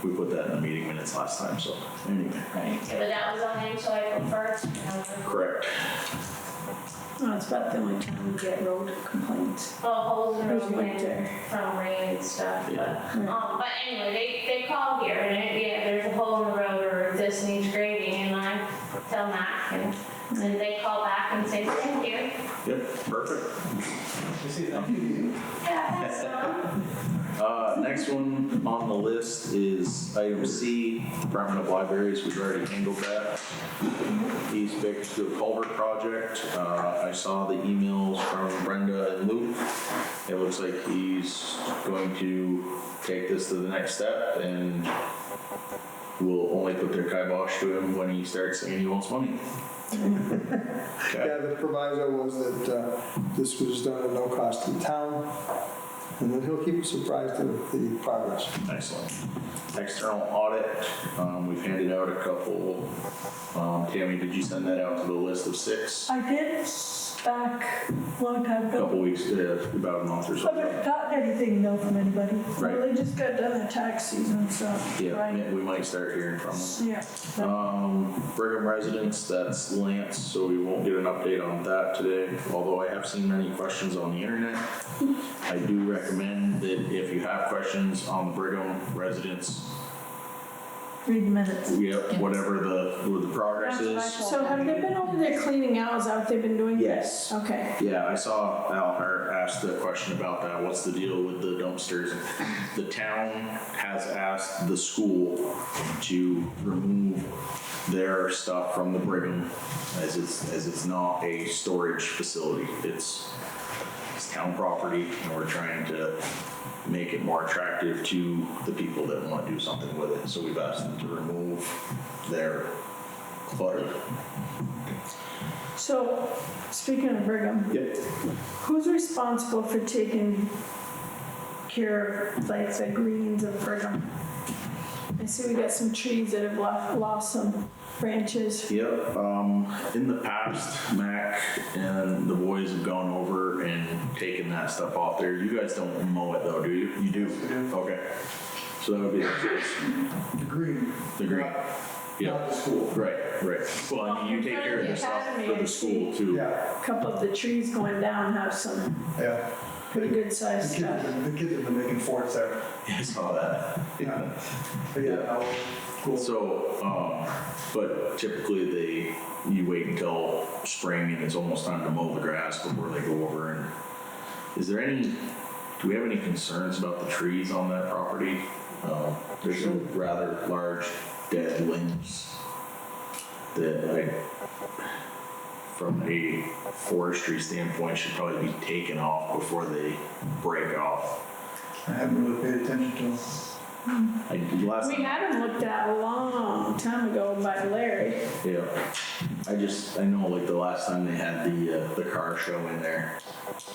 we put that in the meeting minutes last time, so anyway. Yeah, but that was on until April 1st. Correct. Oh, it's about the only time we get road complaints. Well, holes in the There's road winter. from rain and stuff, Yeah. but anyway, they call here and yeah, there's a hole in the road or this needs grading, and I tell Mac, and then they call back and say, thank you. Yep, perfect. Yeah, that's Next one on the list is item C, Department of Libraries. We've already handled that. East Bakersfield Culvert Project. I saw the emails from Brenda and Luke. It looks like he's going to take this to the next step, and we'll only put their kibosh to him when he starts saying he wants money. Yeah, the proviso was that this was done at no cost to the town. And then he'll keep us apprised of the progress. Excellent. External audit, we've handed out a couple. Tammy, did you send that out to the list of 6? I did back a long time A ago. couple weeks, about a month or I so. haven't gotten anything, no, from anybody. Right. Well, they just got done the tax season, so. Yeah, Right. we might start hearing from them. Yeah. Brigham residents, that's Lance, so we won't get an update on that today, although I have seen many questions on the internet. I do recommend that if you have questions on the Brigham residents, Read the minutes. whatever the progress is. So have they been over there cleaning out? Is that what they've been doing? Yes. Okay. Yeah, I saw Al Hart ask the question about that, what's the deal with the dumpsters? The town has asked the school to remove their stuff from the Brigham, as it's not a storage facility. It's town property, and we're trying to make it more attractive to the people that want to do something with it. So we've asked them to remove their clutter. So, speaking of Brigham, Yep. who's responsible for taking care of, like, the greens of Brigham? I see we got some trees that have lost some branches. Yep, in the past, Mac and the boys have gone over and taken that stuff off there. You guys don't mow it though, do you? You do? Okay. So that would be The green. the green. Not Yeah, the school. right. Well, I mean, you take care of the stuff for the school too. Yeah, A couple of the trees going down have some yeah. pretty good The sized kids, stuff. the kids have been making forts there. I saw that. Yeah. But yeah, no, cool. So, but typically you wait until spring and it's almost time to mow the grass before they go over. And do we have any concerns about the trees on that property? There's some rather large dead limbs that from a forestry standpoint, should probably be taken off before they break off. I haven't really paid attention to them. We had them looked at a long time ago by Larry. Yeah, I know like the last time they had the car show in there,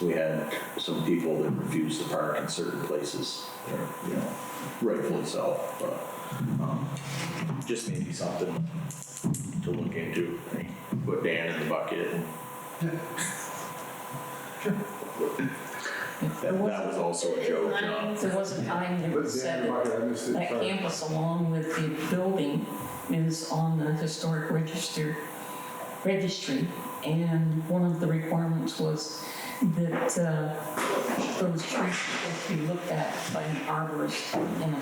we had some people that refused to park in certain places, rightfully so, but just maybe something to look into. Put Dan in the bucket. That was also a joke, John. There was a time that was said that that campus along with the building is on the historic registry, and one of the requirements was that those trees have to be looked at by an arborist and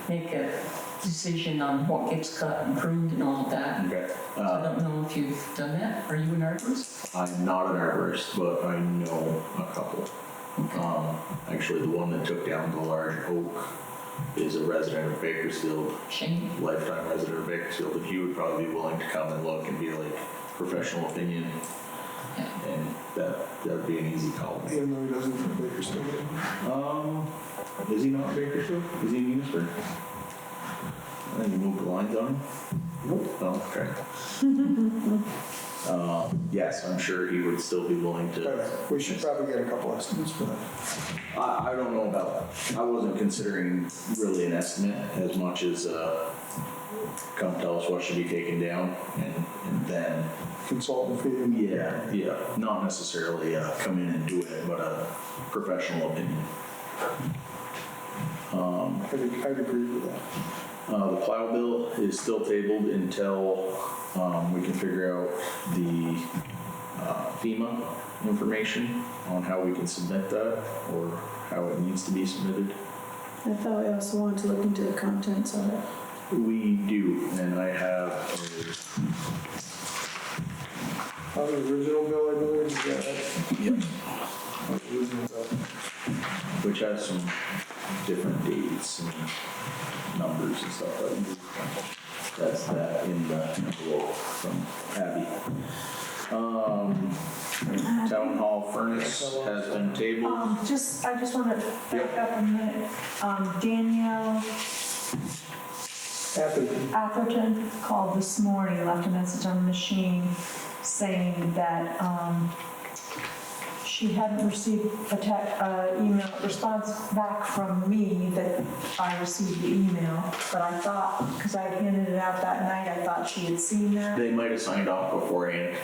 make a decision on what gets cut and pruned and all of that. Okay. So I don't know if you've done that. Are you an arborist? I'm not an arborist, but I know a couple. Actually, the one that took down the large oak is a resident of Bakersfield, Shane? lifetime resident of Bakersfield, and he would probably be willing to come and look and be like, professional opinion, and that would be an easy call. Even though he doesn't from Bakersfield. Is he not Bakersfield? Is he in Enosburg? I think you moved the lines on him? Nope. Oh, okay. Yes, I'm sure he would still be willing to. We should probably get a couple estimates for that. I don't know about, I wasn't considering really an estimate as much as, come tell us what should be taken down and then. Consultant fee. Yeah, not necessarily, come in and do it, but a professional opinion. I'd agree with that. The plow bill is still tabled until, we can figure out the, FEMA information on how we can submit that or how it needs to be submitted. I thought we also wanted to look into the contents of it. We do, and I have On the original bill, I believe, is that right? Yep. On the original bill. which has some different dates and numbers and stuff like that. That's that in the envelope from Abby. Town hall furnace has been tabled. I just want to back up a minute. Danielle Atherton called this morning, left a message on the machine saying that she hadn't received email response back from me that I received the email, but I thought, because I handed it out that night, I thought she had seen that. They might have signed off beforehand.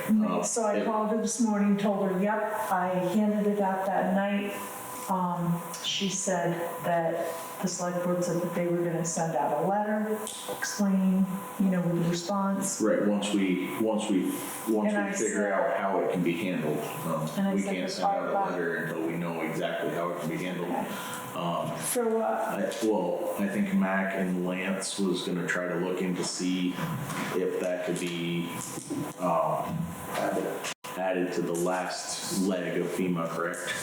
So I called her this morning, told her, yep, I handed it out that night. She said that the select board said that they were gonna send out a letter explaining, with the response. Right, once we And I figure said- out how it can be handled. And I We said can't the send out a ARPA letter until we know exactly how it can be handled. For what? I think Mac and Lance was gonna try to look into see if that could be, added to the last leg of FEMA, correct?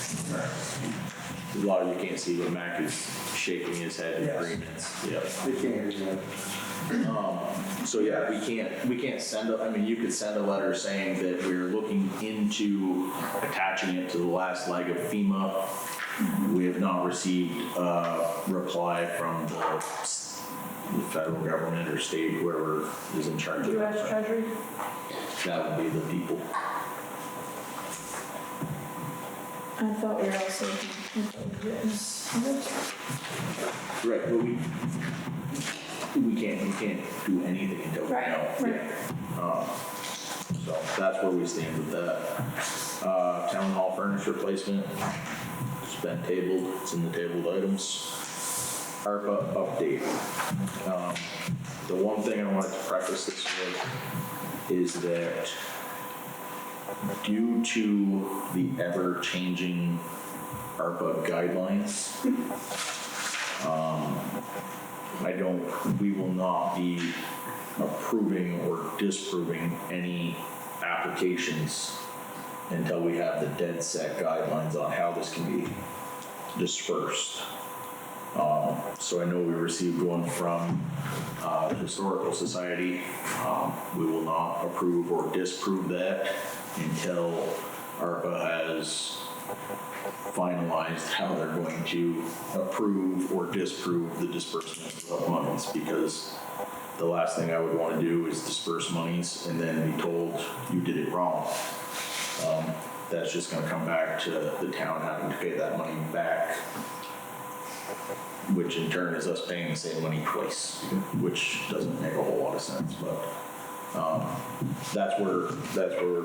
A lot of you can't see, but Mac is shaking his head in agreements. Yep. They can't, yeah. So yeah, we can't send you could send a letter saying that we're looking into attaching it to the last leg of FEMA. We have not received a reply from the federal government or state, whoever is in charge of that. U.S. Treasury? That would be the people. I thought we were also written. Right, but we can't do anything until we know. Right. So that's where we stand with that. Town hall furnace replacement, it's been tabled, it's in the tabled items. ARPA update. The one thing I wanted to preface this with is that due to the ever-changing ARPA guidelines, we will not be approving or disproving any applications until we have the dead set guidelines on how this can be dispersed. So I know we received one from the Historical Society. We will not approve or disprove that until ARPA has finalized how they're going to approve or disprove the disbursement of monies, because the last thing I would want to do is disperse monies and then be told you did it wrong. That's just going to come back to the town having to pay that money back, which in turn is us paying the same money twice, which doesn't make a whole lot of sense, but that's where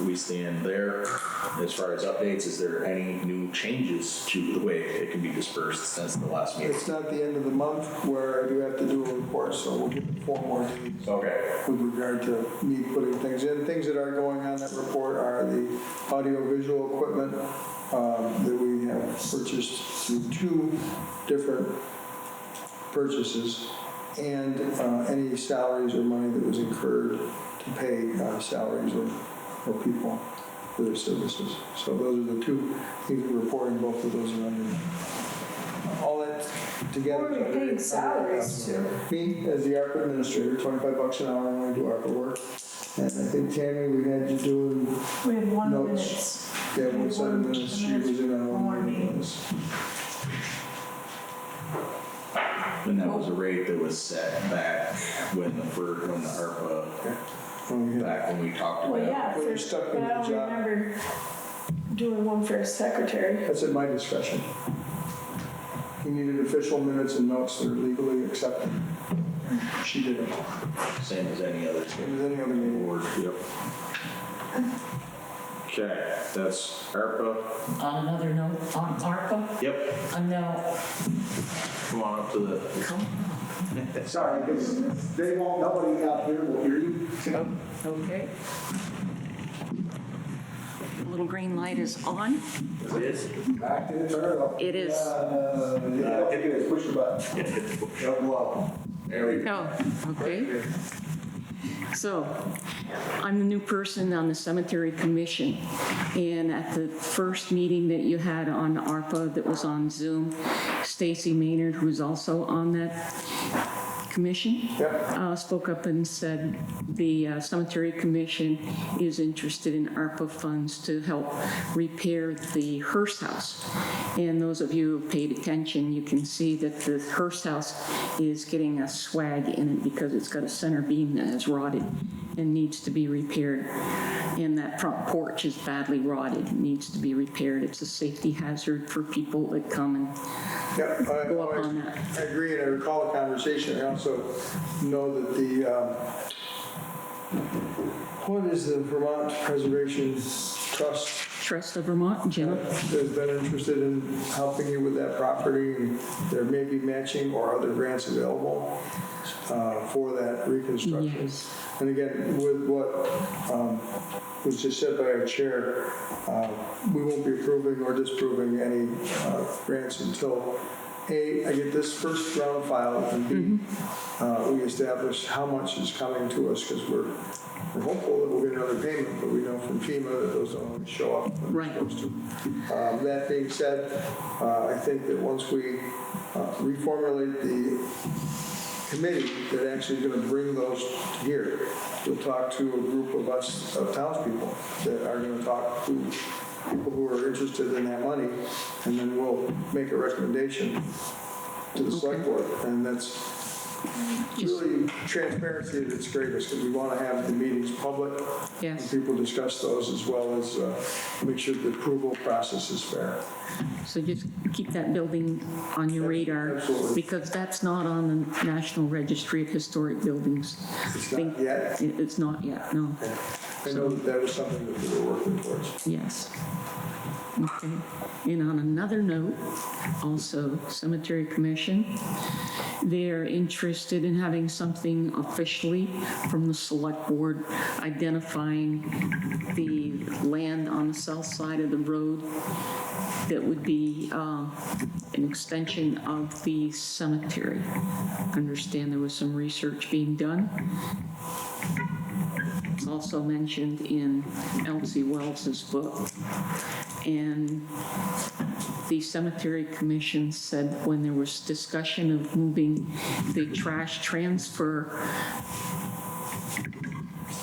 we stand there. As far as updates, is there any new changes to the way it can be dispersed since the last meeting? It's not the end of the month where I do have to do a report, so we'll give it 4 more days. Okay. With regard to me putting things in. Things that are going on that report are the audio-visual equipment that we have purchased through 2 different purchases, and any salaries or money that was incurred to pay salaries or people for their services. So those are the 2 things we're reporting. Both of those are under. All that together. Who are we paying salaries to? Me, as the ARPA administrator, $25 an hour when I do ARPA work. And I think Tammy, we had you doing We had 1 notes. minute. Yeah, 1 set of minutes. She was in on one meeting. And that was a rate that was set back when the ARPA, back when we talked about. Well, yeah, When you're stuck but in I the don't job. remember doing one for a secretary. That's at my discretion. You needed official minutes and notes that are legally accepted. She did it. Same as any other Same as any other meeting. board, yep. Okay, that's ARPA. On another note, on ARPA, Yep, no, come on up to the, Sorry, because they won't, nobody out here will hear you. okay. The little green light is on. it is. Back to the turn up. It is. Push the button. It'll go up. There we go. Oh, okay. So, I'm the new person on the cemetery commission, and at the first meeting that you had on ARPA that was on Zoom, Stacy Maynard, who's also on that commission, spoke up and said the cemetery commission is interested in ARPA funds to help repair the Hearst house. And those of you who paid attention, you can see that the Hearst house is getting a swag in it because it's got a center beam that has rotted and needs to be repaired. And that front porch is badly rotted, needs to be repaired. It's a safety hazard for people that come and Yeah, go up on that. I agree, and I recall the conversation. I also know that the, what is the Vermont Preservation Trust? Trust of Vermont, Jenna? Has been interested in helping you with that property, and there may be matching or other grants available for that reconstruction. Yes. And again, with what was just said by our chair, we won't be approving or disproving any grants until, A, I get this first round filed, and B, we establish how much is coming to us, because we're hopeful that we'll get another payment, but we know from FEMA that those don't always show up when they're supposed to. That being said, I think that once we reformulate the committee that actually is going to bring those here, we'll talk to a group of us, of townspeople, that are going to talk to people who are interested in that money, and then we'll make a recommendation to the select board. And that's really transparency at its greatest, because we want to have the meetings public. Yes. And people discuss those, as well as make sure the approval process is fair. So just keep that building on your radar, Absolutely. because that's not on the National Registry of Historic Buildings. It's not yet. It's not yet, no. I know that was something that we were working towards. Yes. Okay. And on another note, also Cemetery Commission, they're interested in having something officially from the Select Board identifying the land on the south side of the road that would be an extension of the cemetery. I understand there was some research being done. It's also mentioned in Elsie Wells's book. And the Cemetery Commission said when there was discussion of moving the trash transfer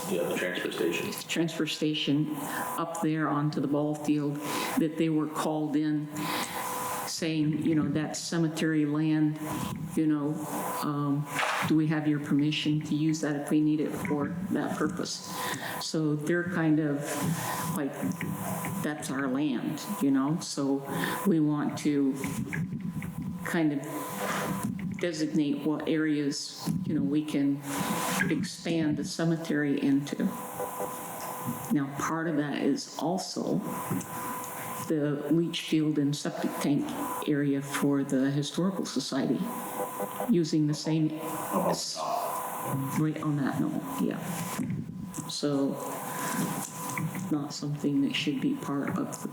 the transfer station. up there onto the ball field, that they were called in saying, you know, that's cemetery land, you know, do we have your permission to use that if we need it for that purpose? So they're kind of like, that's our land, you know, so we want to kind of designate what areas, you know, we can expand the cemetery into. Now, part of that is also the leach field and septic tank area for the Historical Society, using the same, right on that note, yeah. So, not something that should be part of the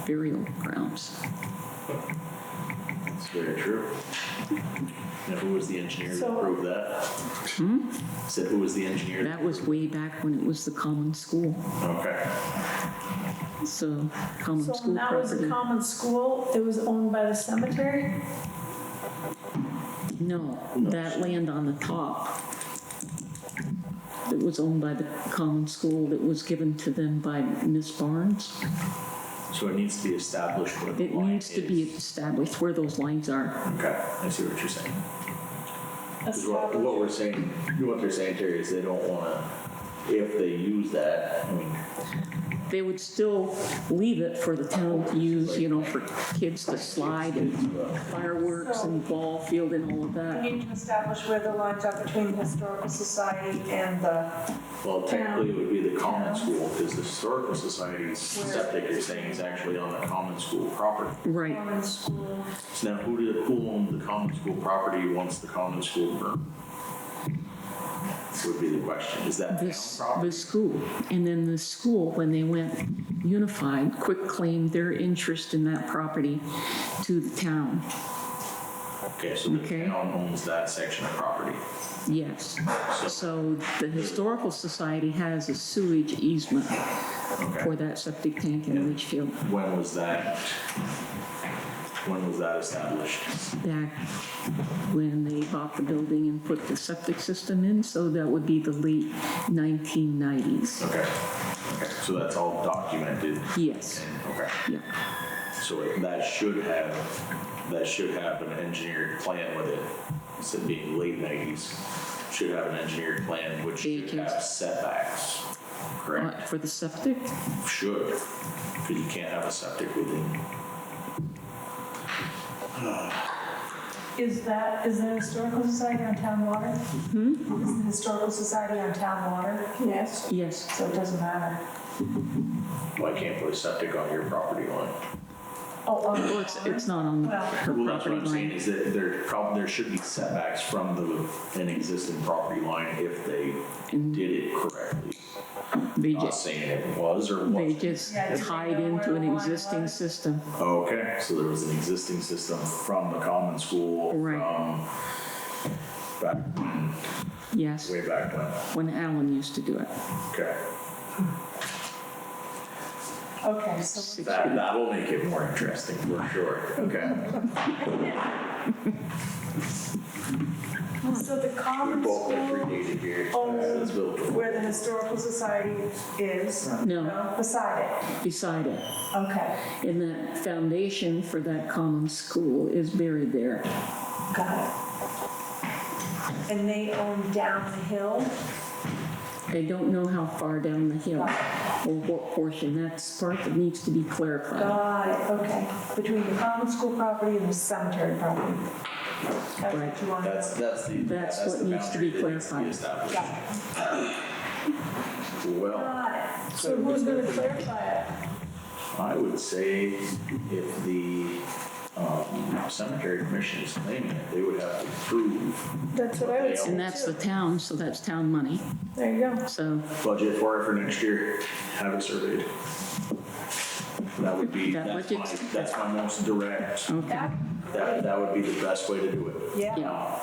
burial grounds. That's very true. Now, who was the engineer that approved that? Said who was the engineer? That was way back when it was the common school. Okay. So, common So school that was a property. common school, it was owned by the cemetery? No, that land on the top, that was owned by the common school, that was given to them by Miss Barnes. So it needs to be established where the It line needs to be is. established where those lines are. Okay, I see what you're saying. 'Cause what we're saying, what they're saying, Terry, is they don't wanna, if they use that, I mean, They would still leave it for the town to use, you know, for kids to slide and fireworks and ball field and all of We that. need to establish where the lines are between the Historical Society and the, well, technically it would be the common school, because the Historical Society's septic, you're saying, is actually on the common school property. Right. common school. So now who owned the common school property once the common school burned? Would be the question. Is that town The property? school. And then the school, when they went unified, quit claimed their interest in that property to the town. Okay, so the Okay. town owns that section of property. Yes. So the Historical Society has a sewage easement for that septic tank and leach field. When was that established? Back when they bought the building and put the septic system in, so that would be the late 1990s. Okay, so that's all documented? Yes. And, okay, Yeah. so that should have an engineered plan with it, instead of being late 90s, should have an engineered plan which should have setbacks, correct? For the septic? Should, because you can't have a septic within. Is the Historical Society on town water? Is the Historical Society on town water? Yes. Yes. So it doesn't matter. Well, I can't put a septic on your property line. Oh, Well, it's not on Well- her Well, that's what property I'm saying, line. is that there should be setbacks from an existing property line if they did it correctly. They Not just, saying it was or they wasn't. just Yeah, did they tied know into where an the line existing was? system. Okay, so there was an existing system from the common school Right. from back when, Yes, way back when. when Alan used to do it. Okay, okay, so that'll make it more interesting for sure. Okay. So the We common both get school predated here. owns Let's build. where the Historical Society is? No. Beside Beside it. it? Okay, And that foundation for that common school is buried there. got it. And they own down the hill? I don't know how far down the hill or what portion. That's part that needs to be clarified. Got it, okay. Between the common school property and the cemetery property? That's what you want to know? That's what the needs to be boundary that needs clarified. established. Got it. Well, Got it. So who's gonna clarify it? I would say if the cemetery commission is claiming it, they would have to prove That's what I would say And that's the too. town, so that's town money. There you go. So budget for it for next year, have it surveyed. That would be, That that's my most direct, okay. that would be the best way to do it. Yeah.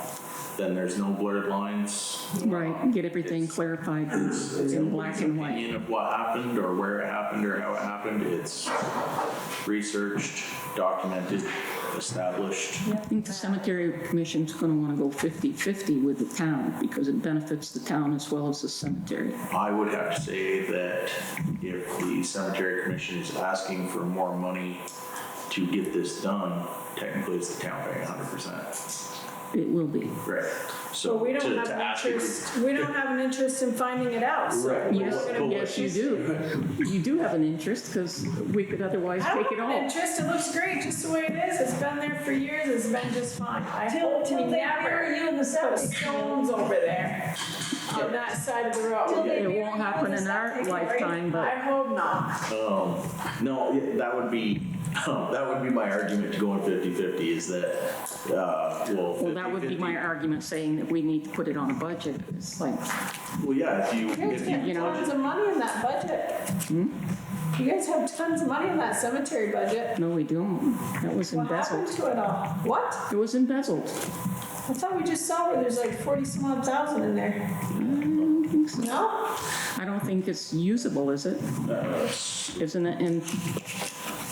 Then there's no blurred lines. Right, get everything clarified It's in black and white. opinion of what happened or where it happened or how it happened. It's researched, documented, established. I think the cemetery commission's gonna wanna go 50-50 with the town because it benefits the town as well as the cemetery. I would have to say that if the cemetery commission is asking for more money to get this done, technically it's the town paying 100%. It will be. Right. So we don't to have ask an if we- interest, we don't have an interest in finding it out, so. Right. we're Yes, gonna be yes, you do. You do have an interest because we could otherwise I take don't it have an all. interest, it looks great just the way it is, it's been there for years, it's been just fine. I hope Till we they never bury you in the put cemetery. stones over there on that side of the road. It won't happen in our lifetime, I but hope not. No, that would be my argument to going 50-50 is that, well, that would be my argument saying that we need to put it on a budget. It's like, well, yeah, You guys get You know- tons of money in that budget. You guys have tons of money in that cemetery budget. no, we don't. That was What happened embezzled. to it all? What? It was embezzled. I thought we just saw where there's like 40-some odd thousand in there. I don't think so. No? I don't think it's usable, is it? Isn't it? And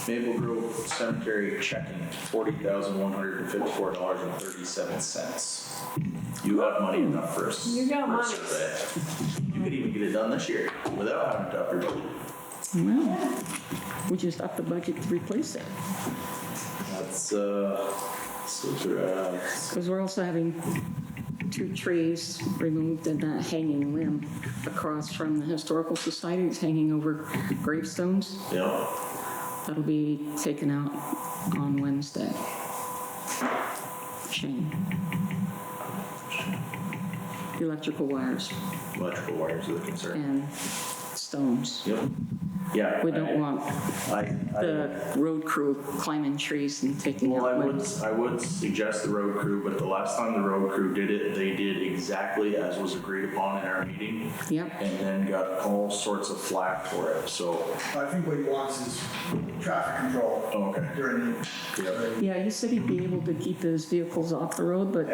Maple Grove Cemetery checking $40,154.37. You have money enough for us. You got for a money. survey. You could even get it done this year without having to up your budget. well, we just upped the budget to replace it. That's, Because we're also having 2 trees removed and that hanging limb across from the Historical Society. It's hanging over gravestones. yeah. That'll be taken out on Wednesday. Shane. Electrical wires Electrical wires are the concern. and stones. Yep. Yeah. We don't want the I, road crew climbing trees and taking well, out limbs. I would suggest the road crew, but the last time the road crew did it, they did exactly as was agreed upon in our meeting. Yep. And then got all sorts of flack for it, so. I think what he wants is traffic control Oh, okay. during Yep. Yeah, he said he'd be able to keep his vehicles off the road, but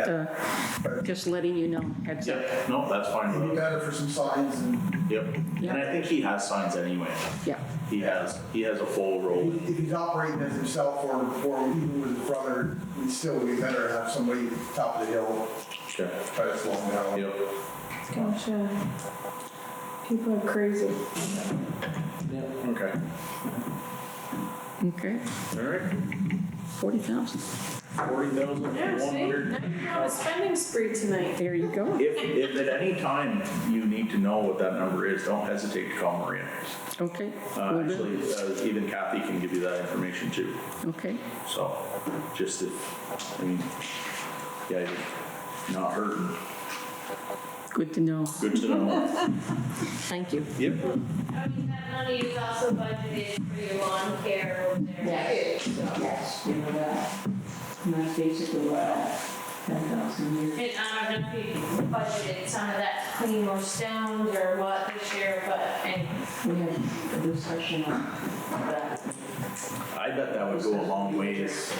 just letting you know, heads up. Yep, no, that's fine. It'd be better for some signs and Yep. Yep. And I think he has signs anyway. Yeah. He has a full roll. if he's operating as himself or even with his brother, it still would be better to have somebody top of the hill Okay. try to slow him down. Yep. Gosh, people are crazy. Okay. Okay, All right. 40,000. Yeah, see, now you're on a spending spree tonight. There you go. If at any time you need to know what that number is, don't hesitate to call Maria. Okay, will do. Actually, even Kathy can give you that information too. Okay. So, just if, I mean, yeah, you're not hurting. Good to know. Good to know. Thank you. Yep. I mean, that money is also budgeted for your lawn care over there. Yes. too, so. Yes, you know that. And that's basically what, 10,000 a year. And I don't know if you budgeted some of that to clean more stones or what this year, but anyway. We have a discussion on that. I bet that would go a long ways.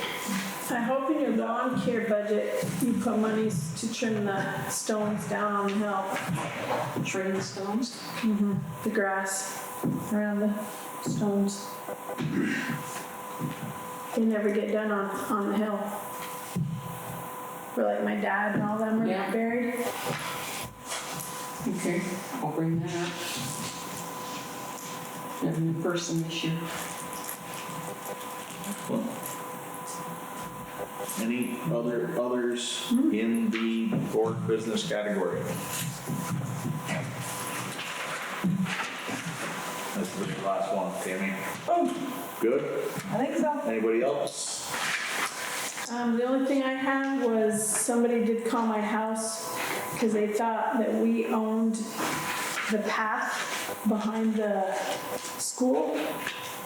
I hope in your lawn care budget, you put monies to trim the stones down on the hill, Trim the stones? the grass around the stones. They never get done on the hill. Where like my dad and all them Yeah. are buried. Okay, I'll bring that up. We have a new person this year. Any others in the board business category? That's the last one, Tammy. Good? I think so. Anybody else? The only thing I had was somebody did call my house because they thought that we owned the path behind the school.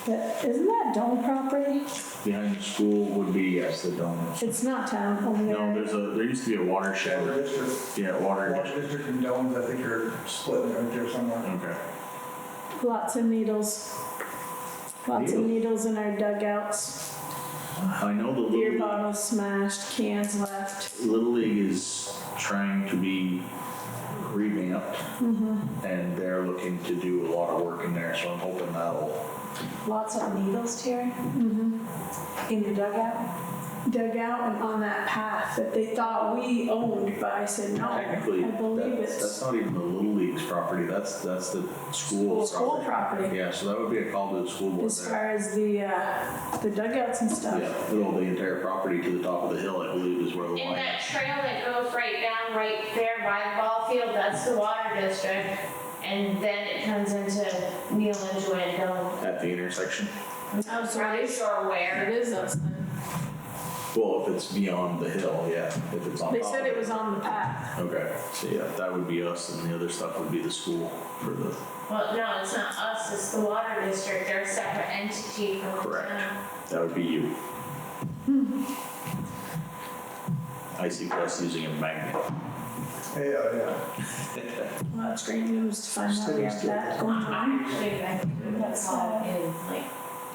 But isn't that Dome property? Behind the school would be, yes, the dome. It's not town over there. No, there used to be a watershed. Water district. Yeah, water. Water district and domes, I think are split right there somewhere. Okay. Lots of needles. Lots of needles in our dugouts. I know the Beer Little bottles smashed, cans left. League is trying to be revamped, and they're looking to do a lot of work in there, so I'm hoping that'll. Lots of needles, Terry? In the dugout? Dugout and on that path that they thought we owned, but I said, no, Technically, I believe that's it's not even the Little League's property, that's the school school property. property. Yeah, so that would be a call to the school board As there. far as the dugouts and stuff. Yeah, well, the entire property to the top of the hill, I believe, is where the And line that is. trail that goes right down right there by the ball field, that's the water district. And then it turns into Neil and Joanne Dome. At the intersection. I'm not really sure where. It is us then. Well, if it's beyond the hill, yeah, if it's on They top said of it was on the path. Okay, so yeah, that would be us, and the other stuff would be the school for the. Well, no, it's not us, it's the water district. They're a separate entity from the Correct. town. That would be you. I suggest using a magnet. Yeah. Well, that's great news to find out we have that going on. Actually, I think that's all in, like,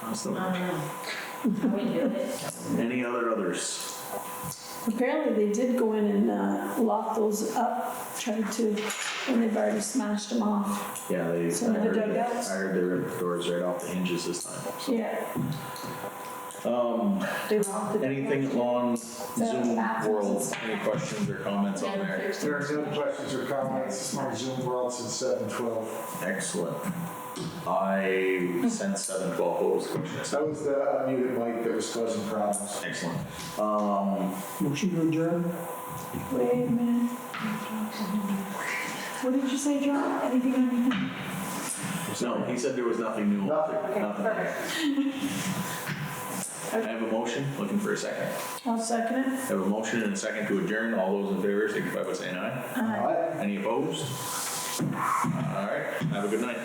I don't know. We do it. Any others? Apparently they did go in and lock those up, tried to, and they've already smashed them off. Yeah, I Some of the heard dugouts? I heard they ripped the doors right off the hinges this time, so. Yeah. They locked it. Anything on Zoom world, any questions or comments on there? If there's any questions or comments on Zoom World since 7:12. Excellent. I sent 7:12, what was the question? That was the unmuted mic that was causing problems. Excellent. Motion to adjourn? Wait a minute. What did you say, John? Anything on your? No, he said there was nothing new. Nothing. Nothing. I have a motion, looking for a second. I'll second it. I have a motion and a second to adjourn. All those in favor, signify by saying aye. All right. Any opposed? All right, have a good night.